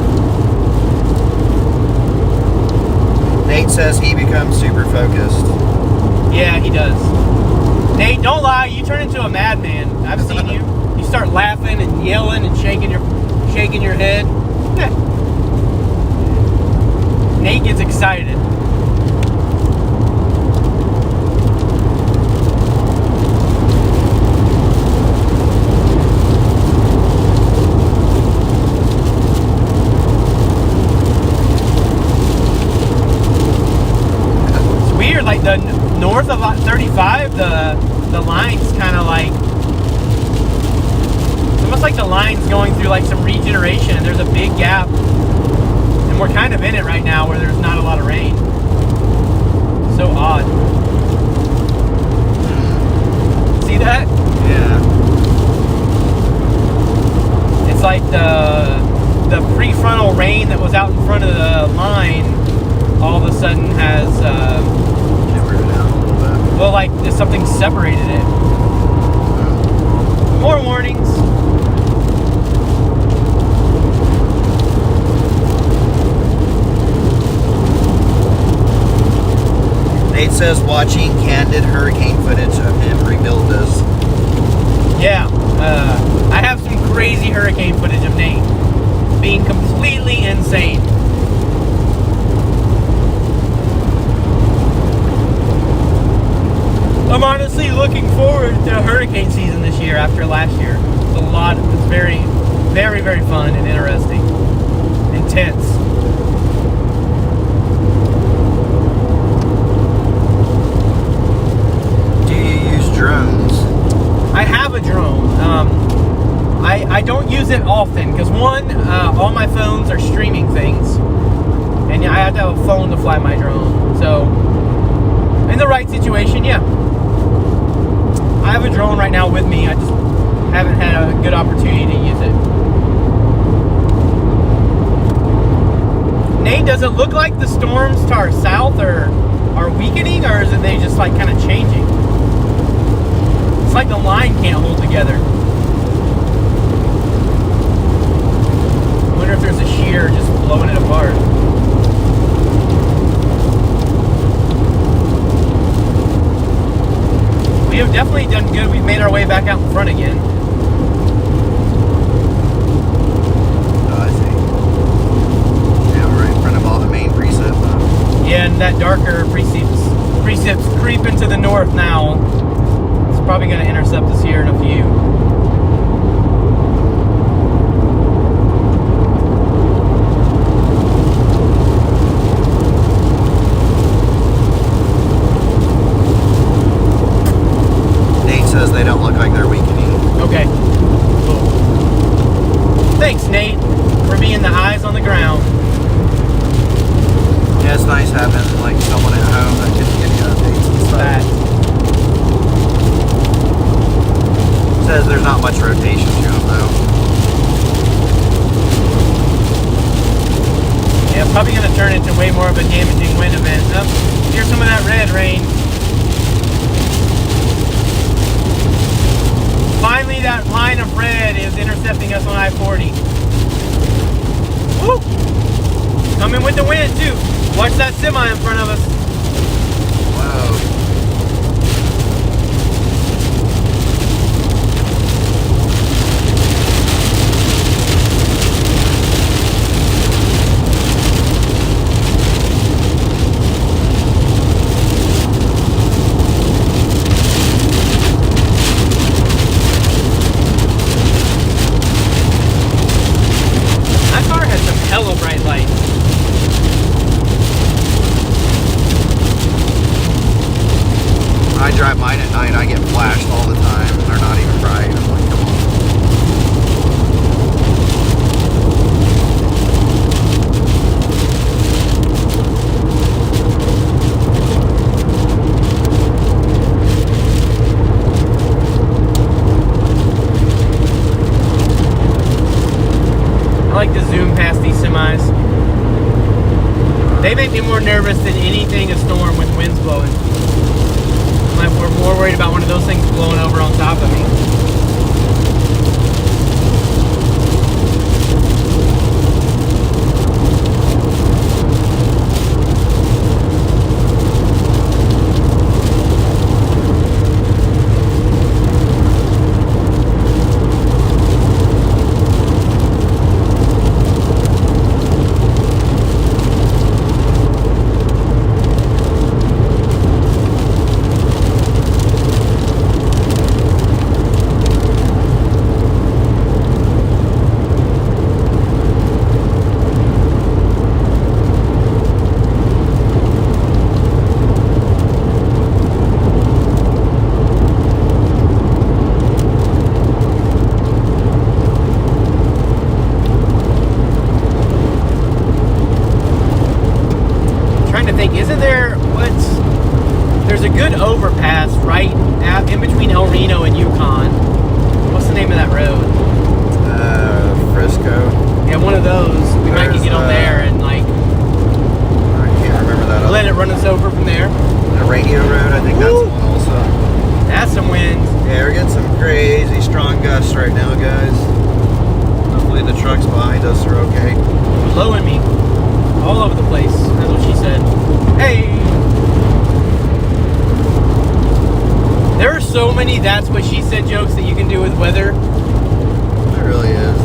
Nate says he becomes super focused. Yeah, he does. Nate, don't lie. You turn into a madman. I've seen you. You start laughing and yelling and shaking your head. Nate gets excited. It's weird, like the north of 35, the line's kind of like, it's almost like the line's going through like some regeneration, and there's a big gap. And we're kind of in it right now where there's not a lot of rain. So odd. See that? Yeah. It's like the prefrontal rain that was out in front of the line all of a sudden has, Shimmered it out a little bit. well, like something separated it. More warnings. Nate says watching candid hurricane footage of him rebuild this. Yeah, I have some crazy hurricane footage of Nate being completely insane. I'm honestly looking forward to hurricane season this year after last year. It's very, very, very fun and interesting. Intense. Do you use drones? I have a drone. I don't use it often because one, all my phones are streaming things, and I have to have a phone to fly my drone. So, in the right situation, yeah. I have a drone right now with me. I just haven't had a good opportunity to use it. Nate, does it look like the storms to our south are weakening, or is it they just like kind of changing? It's like the line can't hold together. I wonder if there's a shear just blowing it apart. We have definitely done good. We've made our way back out in front again. Oh, I see. Yeah, we're right in front of all the main precip. Yeah, and that darker precip's creeping to the north now. It's probably going to intercept us here in a few. Says they don't look like they're weakening. Okay. Cool. Thanks, Nate, for being the eyes on the ground. Yeah, it's nice having like someone at home that can give you updates and stuff. That. Says there's not much rotation to them though. Yeah, probably going to turn into way more of a damaging wind event. Oh, here's some of that red rain. Finally, that line of red is intercepting us on I-40. Woo! Coming with the wind, too. Watch that semi in front of us. Whoa. Hella bright lights. I drive mine at night, I get flashed all the time. They're not even like to zoom past these semis. They make me more nervous than anything a storm with winds blowing. We're more worried about one of those things blowing over on top of me. There's a good overpass right in between El Reno and Yukon. What's the name of that road? Frisco. Yeah, one of those. We might could get on there and like. I can't remember that. Let it run us over from there. The Radio Road, I think that's one also. That's some wind. Yeah, we're getting some crazy strong gusts right now, guys. Hopefully the trucks behind us are okay. Blowing me all over the place. That's what she said. Hey. There are so many "that's what she said" jokes that you can do with weather. It really is.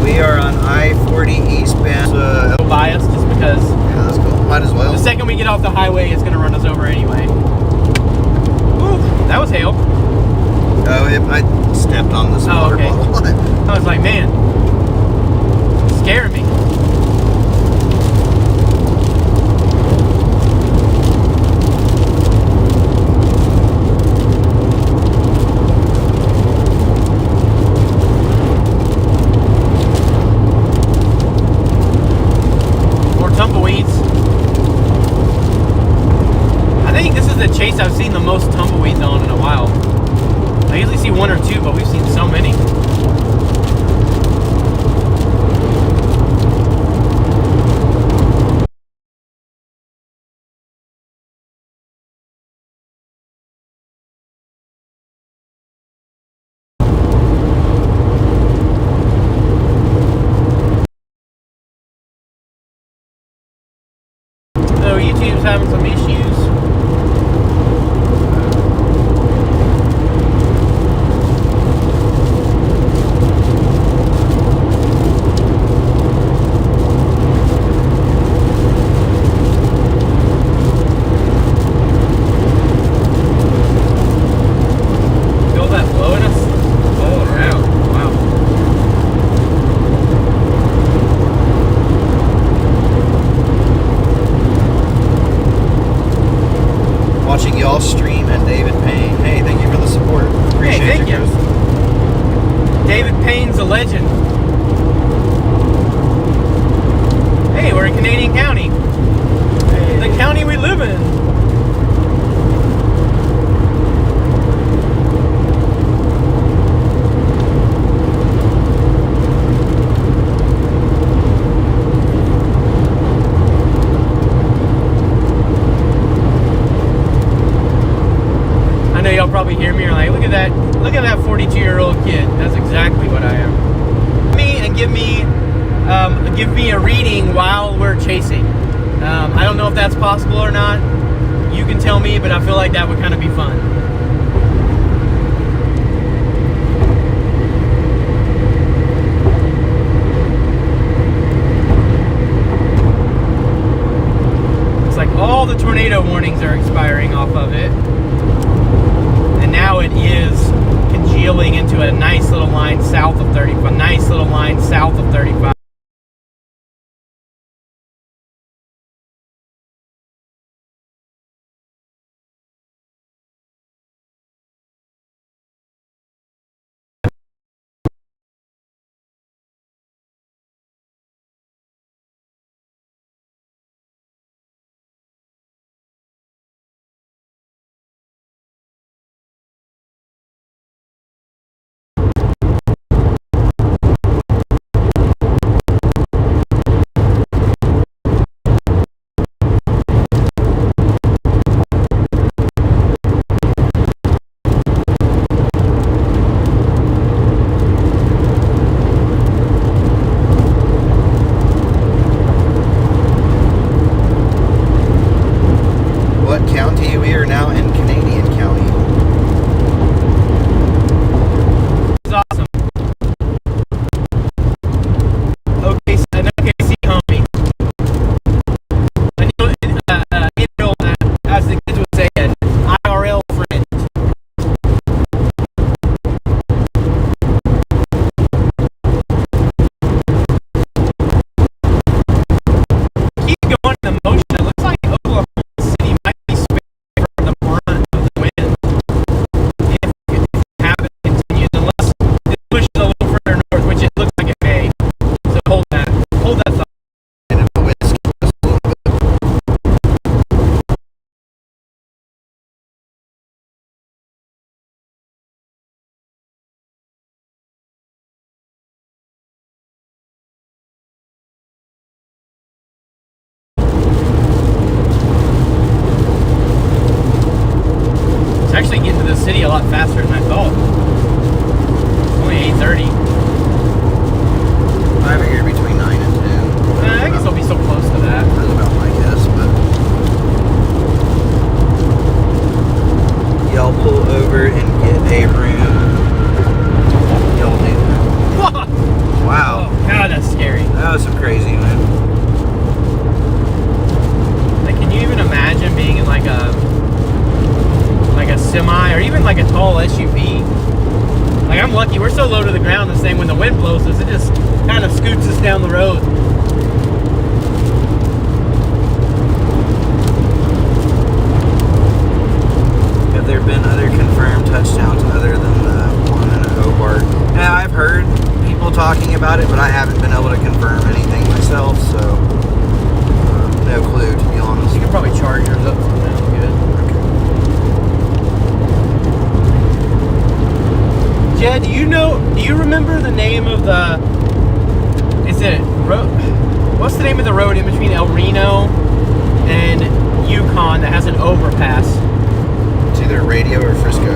We are on I-40 eastbound. Go by us just because. Yeah, that's cool. Might as well. The second we get off the highway, it's going to run us over anyway. Ooh, that was hail. Oh, I stepped on this water okay. bottle. I was like, man, scaring me. More tumbleweeds. I think this is the chase I've seen the most tumbleweeds on in a while. I usually see one or two, but we've seen so many. So YouTube's having some issues. Watching y'all stream and David Payne. Hey, thank you for the support. Appreciate Hey, thank you. you. David Payne's a legend. Hey, we're in Canadian County. Hey. The county we live in. I know y'all probably hear me. You're like, look at that 42-year-old kid. That's exactly what I am. Me and give me a reading while we're chasing. I don't know if that's possible or not. You can tell me, but I feel like that would kind of be fun. It's like all the tornado warnings are expiring off of it. And now it is congealing into a nice little line south of 35. semi or even like a tall SUV. Like, I'm lucky, we're so low to the ground this thing, when the wind blows us, it just kind of scoots us down the road. Have there been other confirmed touchdowns other than the one in Hobart? Yeah, I've heard people talking about it, but I haven't been able to confirm anything myself, so no clue, to be honest. You can probably charge yours up from now, good. Jed, do you remember the name of the, is it, what's the name of the road in between El Reno and Yukon that has an overpass? It's either Radio or Frisco.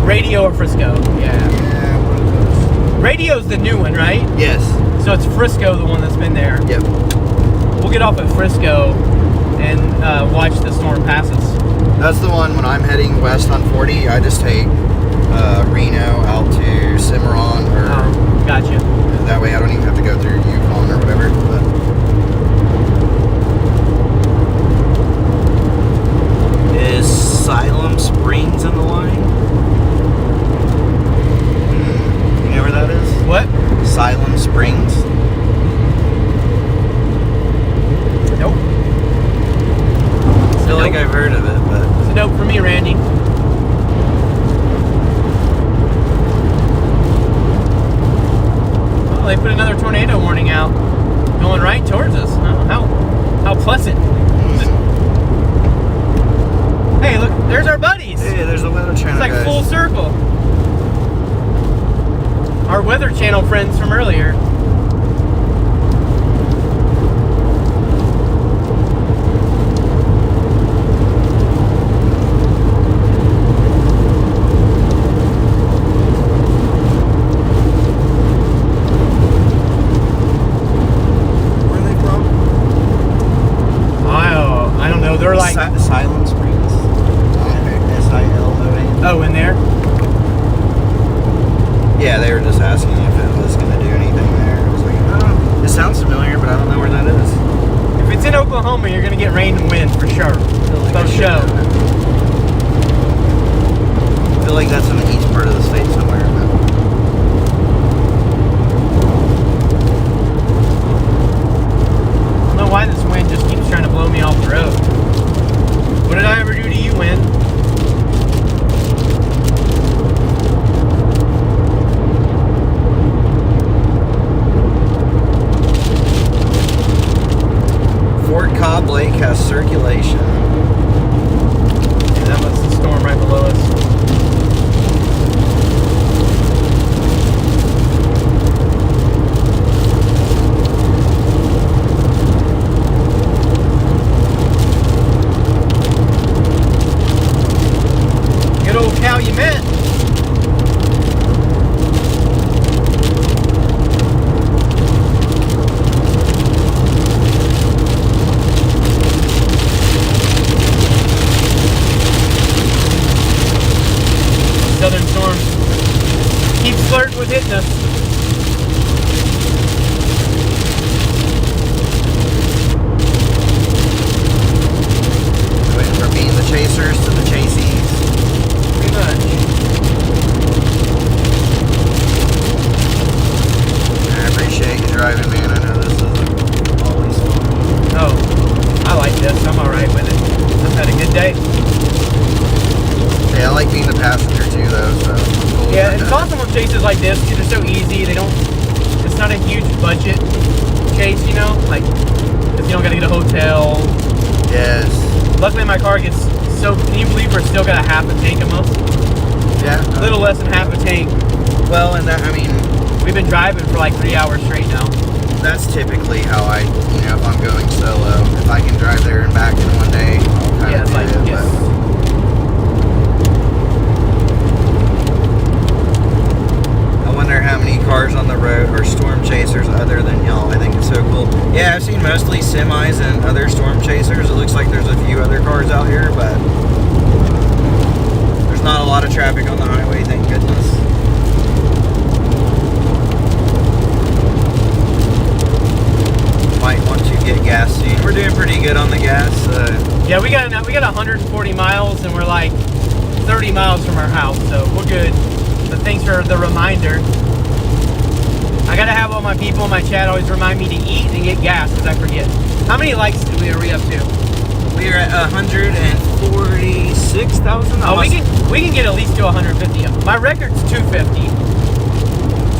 Radio or Frisco, yeah. Yeah, one of those. Radio's the new one, right? Yes. So it's Frisco, the one that's been there. Yep. We'll get off at Frisco and watch the storm pass us. That's the one when I'm heading west on 40, I just take Reno out to Cimarron, or Gotcha. that way I don't even have to go through Yukon or whatever. But is Siloam Springs in the line? You know where that is? What? Siloam Springs. Nope. I feel like I've heard of it, but It's a nope for me, Randy. Oh, they put another tornado warning out, going right towards us. Oh, how pleasant. Hey, look, there's our buddies. hey, there's a Weather Channel It's like guys. full circle. Our Weather Channel friends from earlier. Where are they from? I don't know. They're like, Siloam Springs. S-I-L-O-A. oh, in there? Yeah, they were just asking if it was going to do anything there. I was like, oh, it sounds familiar, but I don't know where that is. If it's in Oklahoma, you're gonna get rain and wind for sure. I feel like I So should show. know that. I feel like that's in the east part of the state somewhere. But I don't know why this wind just keeps trying to blow me off the road. What did I ever do to you, wind? Fort Cobb Lake has circulation. Yeah, that must have storm right below us. Good old Calumet. Southern storm keeps flirting with hitting us. Waiting from being the chasers to the chasees. Pretty much. I appreciate you driving, man. I know this isn't always fun. Oh, I like this. I'm alright with it. I've had a good day. Yeah, I like being the passenger too, though. So cool. Yeah, it's awesome on chases like this because they're so easy. They don't. It's not a huge budget chase, you know, like because you don't gotta get a hotel. Yes. Luckily, my car gets so. Can you believe we're still got a half a tank almost? Yeah. A little less than half a tank. Well, and that, I mean, We've been driving for like 3 hours straight now. that's typically how I, if I'm going solo, if I can drive there and back in one day, I'll kind Yeah, of it's do like it. yes. But I wonder how many cars on the road are storm chasers other than y'all. I think it's so cool. Yeah, I've seen mostly semis and other storm chasers. It looks like there's a few other cars out here, but there's not a lot of traffic on the highway, thank goodness. Might want to get gas soon. We're doing pretty good on the gas. Yeah, we got 140 miles and we're like 30 miles from our house, so we're good. But thanks for the reminder. I gotta have all my people in my chat always remind me to eat and get gas because I forget. How many likes are we up to? We are at 146,000. Oh, we can get at least to 150. My record's 250.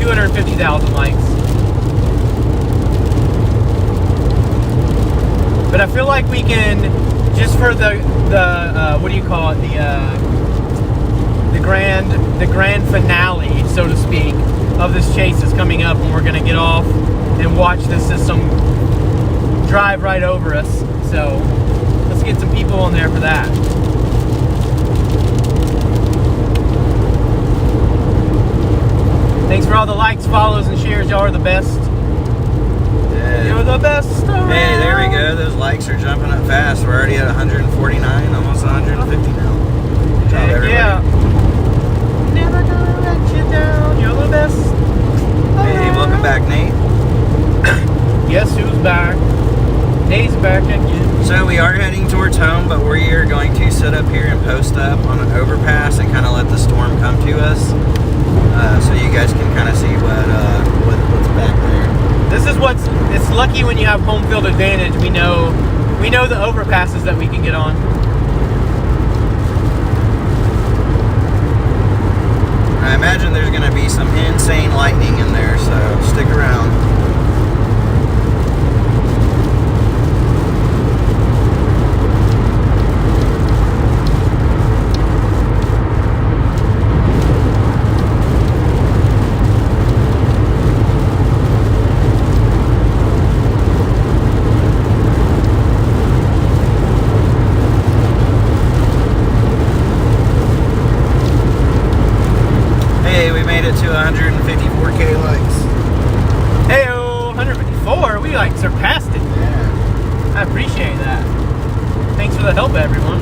250,000 likes. But I feel like we can, just for the what do you call it, the grand finale, so to speak, of this chase is coming up, and we're gonna get off and watch the system drive right over us. So let's get some people in there for that. Thanks for all the likes, follows, and shares. Y'all are the best. Yeah. You're the best around. Hey, there we go. Those likes are jumping up fast. We're already at 149, almost 150 now. Good job, everybody. Yeah. Never gonna let you down. You're the best. Hey, welcome back, Nate. Guess who's back? Nate's back again. So we are heading towards home, but we are going to sit up here and post up on an overpass and kind of let the storm come to us, so you guys can kind of see what's back there. This is it's lucky when you have home field advantage. We know the overpasses that we can get on. I imagine there's going to be some insane lightning in there, so stick around. To 154K likes. Heyo, 154. We like surpassed it. Yeah. I appreciate that. Thanks for the help, everyone.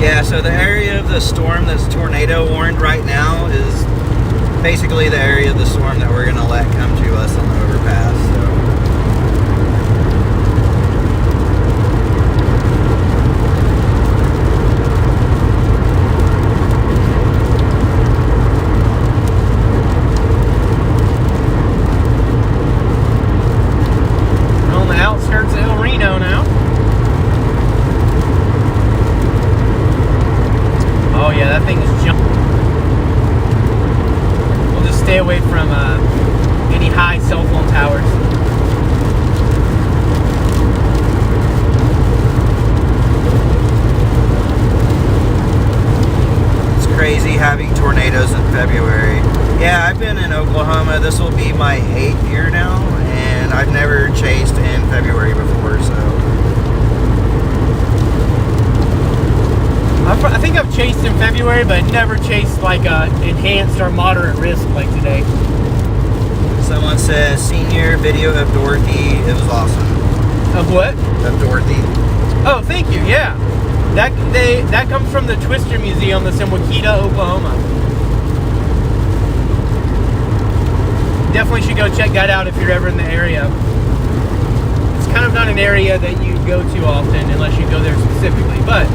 Yeah, so the area of the storm that's tornado warned right now is basically the area of the storm that we're going to let come to us on the overpass. We're on the outskirts of El Reno now. Oh yeah, that thing is jumping. Stay away from any high cell phone towers. It's crazy having tornadoes in February. Yeah, I've been in Oklahoma. This will be my 8th year now, and I've never chased in February before, so. I think I've chased in February, but never chased like a enhanced or moderate risk like today. Someone says senior video of Dorothy. It was awesome. Of what? Of Dorothy. Oh, thank you. Yeah, that comes from the Twister Museum that's in Wakita, Oklahoma. Definitely should go check that out if you're ever in the area. It's kind of not an area that you go to often unless you go there specifically, but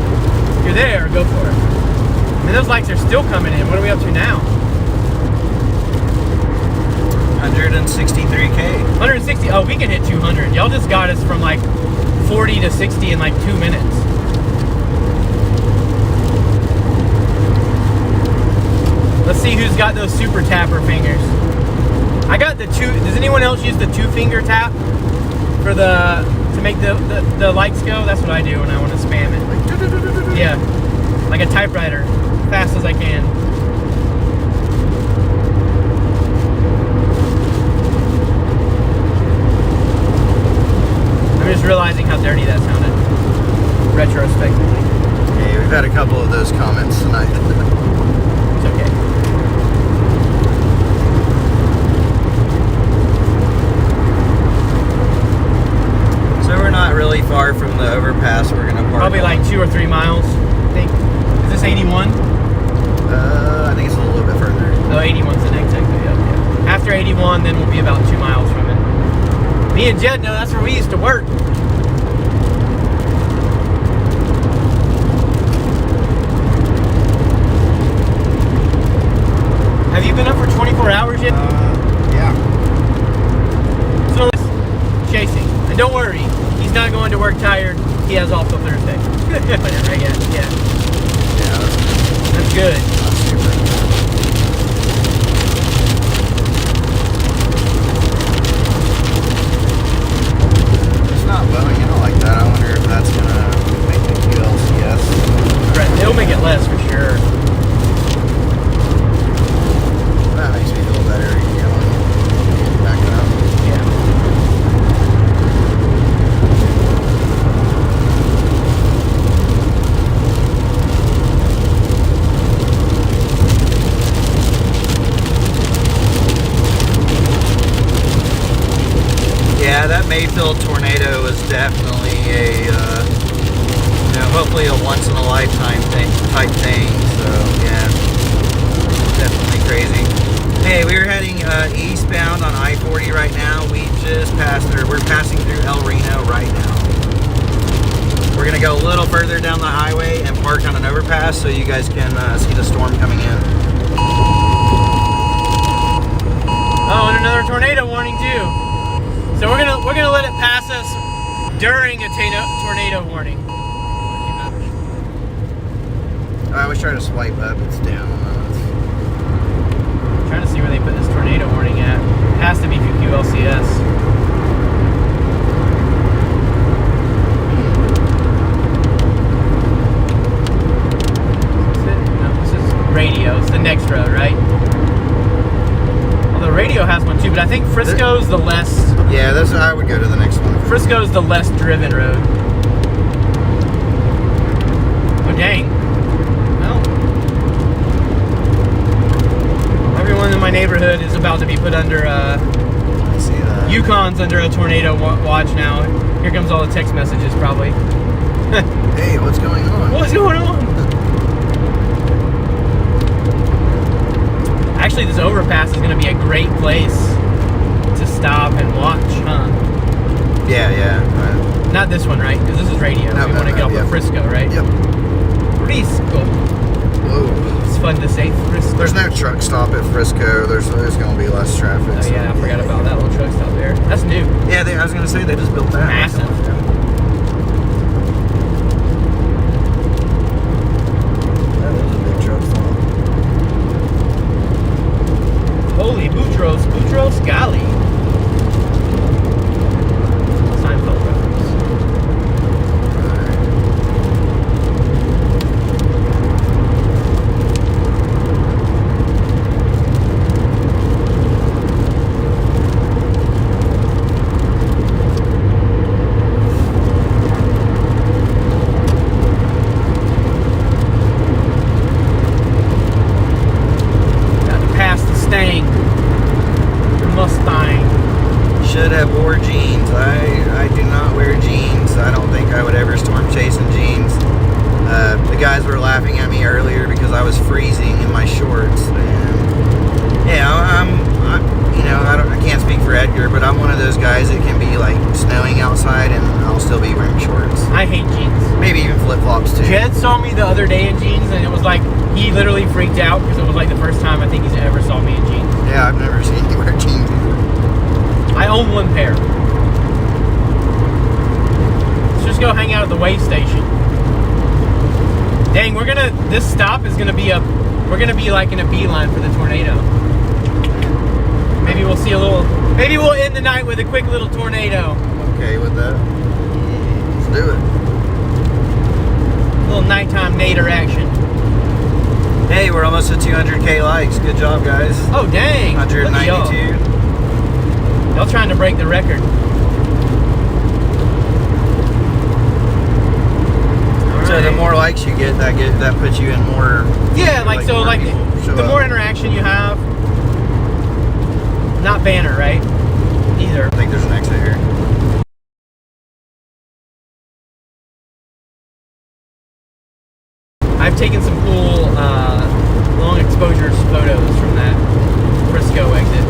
if you're there, go for it. I mean, those likes are still coming in. What are we up to now? 163K. 160. Oh, we can hit 200. Y'all just got us from like 40 to 60 in like 2 minutes. Let's see who's got those super tapper fingers. I got the two. Does anyone else use the 2-finger tap for to make the lights go? That's what I do when I want to spam it. Yeah, like a typewriter, fast as I can. I'm just realizing how dirty that sounded, retrospectively. Yeah, we've had a couple of those comments tonight. It's okay. So we're not really far from the overpass. We're gonna park Probably like 2 or 3 miles, I think. Is this 81? I think it's a little bit further. Oh, 81's the next exit, yeah. after 81, then we'll be about 2 miles from it. Me and Jed know that's where we used to work. Have you been up for 24 hours yet? Yeah. So chasing. And don't worry, he's not going to work tired. He has off till Thursday. Whatever, I guess. Yeah. Yeah. That's good. That's super. It's not blowing out like that. I wonder if that's gonna make the QLCS. Right, it'll make it less for sure. That makes me feel better. You know, back it up. Yeah. Yeah, that Mayfield tornado was definitely a, you know, hopefully a once in a lifetime type thing. So yeah, definitely crazy. Hey, we're heading eastbound on I-40 right now. We just passed through. We're passing through El Reno right now. We're gonna go a little further down the highway and park on an overpass so you guys can see the storm coming in. Oh, and another tornado warning too. So we're gonna let it pass us during a tornado warning. I always try to swipe up. It's down. I'm trying to see where they put this tornado warning at. It has to be for QLCS. No, this is radio. It's the next road, right? Well, the radio has one too, but I think Frisco's the less. Yeah, I would go to the next one. Frisco's the less driven road. Oh dang. Well, everyone in my neighborhood is about to be put under I see that. Yukon's under a tornado watch now. Here comes all the text messages probably. Hey, what's going on? What's going on? Actually, this overpass is going to be a great place to stop and watch, huh? Yeah, yeah. Not this one, right? Because this is radio. No, we want to get off yeah. at Frisco, right? Yep. Frisco. Whoa. It's fun to say Frisco. There's no truck stop at Frisco. There's going to be less traffic. Oh yeah, I forgot about that little truck stop there. That's new. Yeah, I was going to say they just built that. Massive. That is a big truck stop. Holy Boutros Ghali. Seinfeld reference. Got to pass the Stang. The Mustang. Should have wore jeans. I do not wear jeans. I don't think I would ever storm chase in jeans. The guys were laughing at me earlier because I was freezing in my shorts. And yeah, you know, I can't speak for Edgar, but I'm one of those guys that can be like snowing outside and I'll still be wearing shorts. I hate jeans. Maybe even flip flops too. Jed saw me the other day in jeans, and it was like he literally freaked out because it was like the first time I think he's ever saw me in jeans. Yeah, I've never seen you wear jeans either. I own one pair. Let's just go hang out at the way station. Dang, this stop is gonna be we're gonna be like in a beeline for the tornado. Maybe we'll see maybe we'll end the night with a quick little tornado. Okay with that? Let's do it. A little nighttime nader action. Hey, we're almost at 200K likes. Good job, guys. Oh dang! Look at 192. Y'all trying to break the record. So the more likes you get, that puts you in more. Yeah, like so, more like people show the up. more interaction you have. Not banner, right? Either. I think there's an exit here. I've taken some cool long exposure photos from that Frisco exit.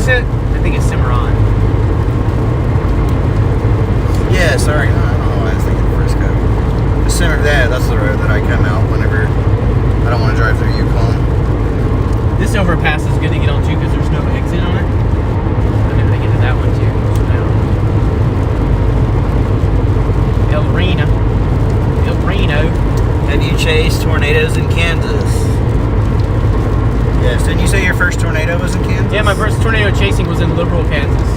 this it? I think it's Cimarron. Yeah, sorry. No, I don't know why I was thinking First Cut. The center of that's the road that I come out whenever I don't want to drive through Yukon. This overpass is good to get on too because there's no exit on it. I'm gonna get to that one too. So El Reno. Have you chased tornadoes in Kansas? Yes. Didn't you say your first tornado was in Kansas? Yeah, my first tornado chasing was in Liberal, Kansas.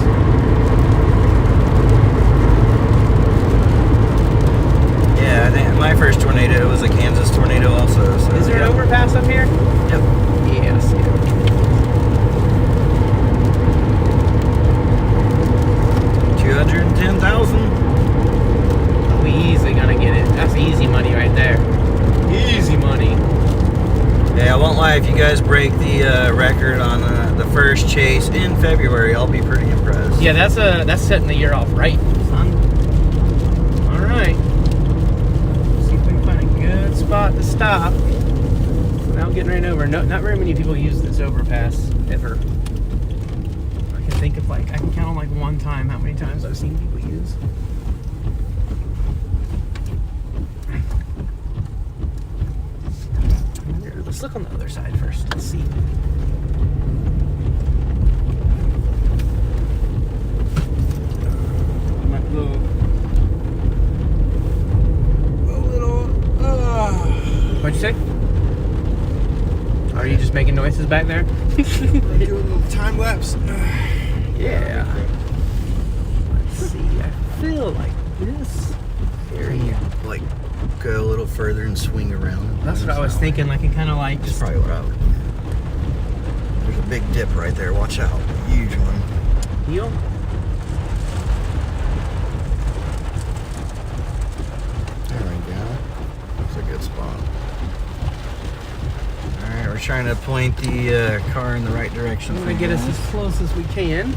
Yeah, I think my first tornado was a Kansas tornado also. So, Is there an overpass up here? Yep. Yes. Yeah. 210,000. We easily gonna get it. That's easy money right there. Easy money. Yeah, I won't lie. If you guys break the record on the first chase in February, I'll be pretty impressed. Yeah, that's setting the year off right, son. All right. See if we can find a good spot to stop without getting ran over. No, not very many people use this overpass ever. I can think of I can count on one time how many times I've seen people use. Let's look on the other side first. Let's see. What'd you say? Are you just making noises back there? Doing a little time lapse. Yeah. Let's see. I feel like this area. Go a little further and swing around. That's what I was thinking. It kind of That's just. probably what I would do. There's a big dip right there. Watch out. Huge one. Heel. There we go. That's a good spot. Alright, we're trying to point the car in the right direction. I'm going to get us as close as we can.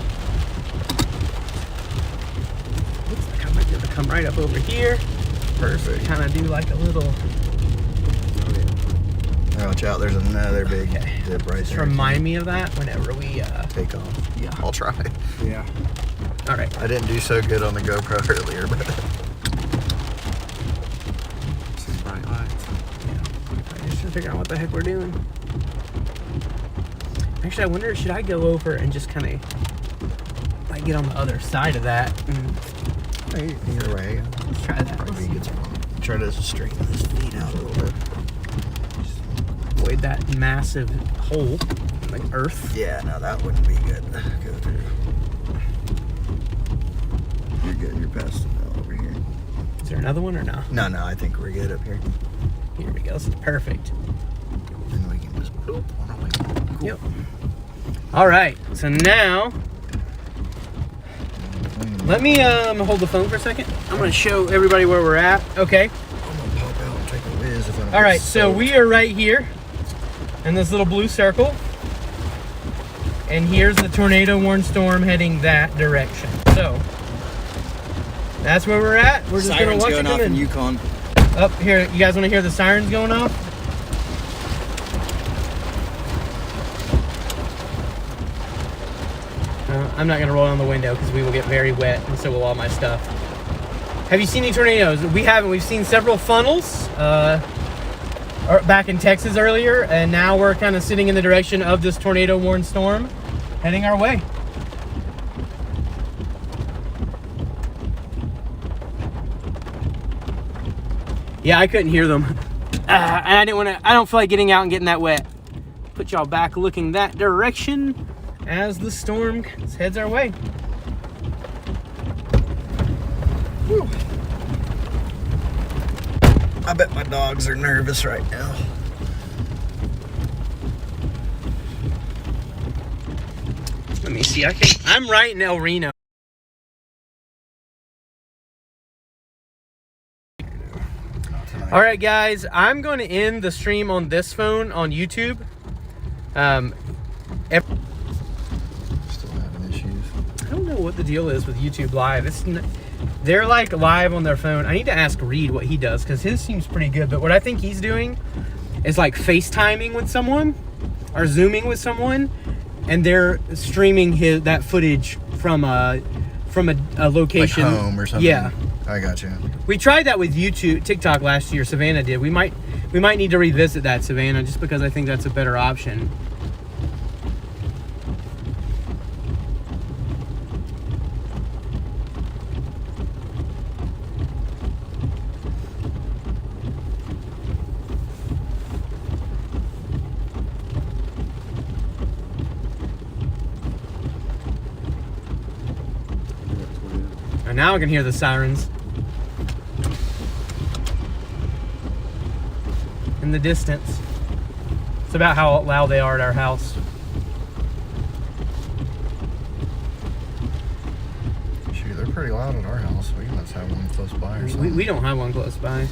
Looks like I might be able to come right up over here. Perfect. Kind of do a little. Watch out, there's another big dip right Just there. remind me of that whenever we. Take off. Yeah. I'll try. Yeah. All right. I didn't do so good on the GoPro earlier, but. Some bright lights. Yeah. Just to figure out what the heck we're doing. Actually, I wonder, should I go over and just kind of get on the other side of that? Either way, Let's try that. probably be a good spot. Try to straighten his feet out a little bit. Avoid that massive hole, earth. Yeah, no, that wouldn't be good. Go through. You're good. You're past the mill over here. Is there another one or no? No, I think we're good up here. Here we go. This is perfect. And we can just boop on our way. Cool. Yep. All right. So now, let me hold the phone for a second. I'm going to show everybody where we're at. Okay. I'm gonna pop out and take a whiz if I don't All right. get So soaked. we are right here in this little blue circle. And here's the tornado warned storm heading that direction. So that's where we're at. We're just going to watch it come in. Yukon. Up here, you guys want to hear the sirens going off? I'm not going to roll down the window because we will get very wet, and so will all my stuff. Have you seen any tornadoes? We haven't. We've seen several funnels back in Texas earlier, and now we're kind of sitting in the direction of this tornado warned storm heading our way. Yeah, I couldn't hear them. And I don't feel like getting out and getting that wet. Put y'all back looking that direction as the storm heads our way. Whew. I bet my dogs are nervous right now. Let me see. I'm right in El Reno. All right, guys. I'm going to end the stream on this phone on YouTube. Still having issues. I don't know what the deal is with YouTube Live. They're live on their phone. I need to ask Reed what he does because his seems pretty good. But what I think he's doing is FaceTiming with someone or Zooming with someone, and they're streaming that footage from a location, like home or something. Yeah, I got you. we tried that with TikTok last year. Savannah did. We might need to revisit that, Savannah, just because I think that's a better option. And now I can hear the sirens in the distance. It's about how loud they are at our house. Shoot, they're pretty loud at our house. We must have one close by or something. We don't have one close by.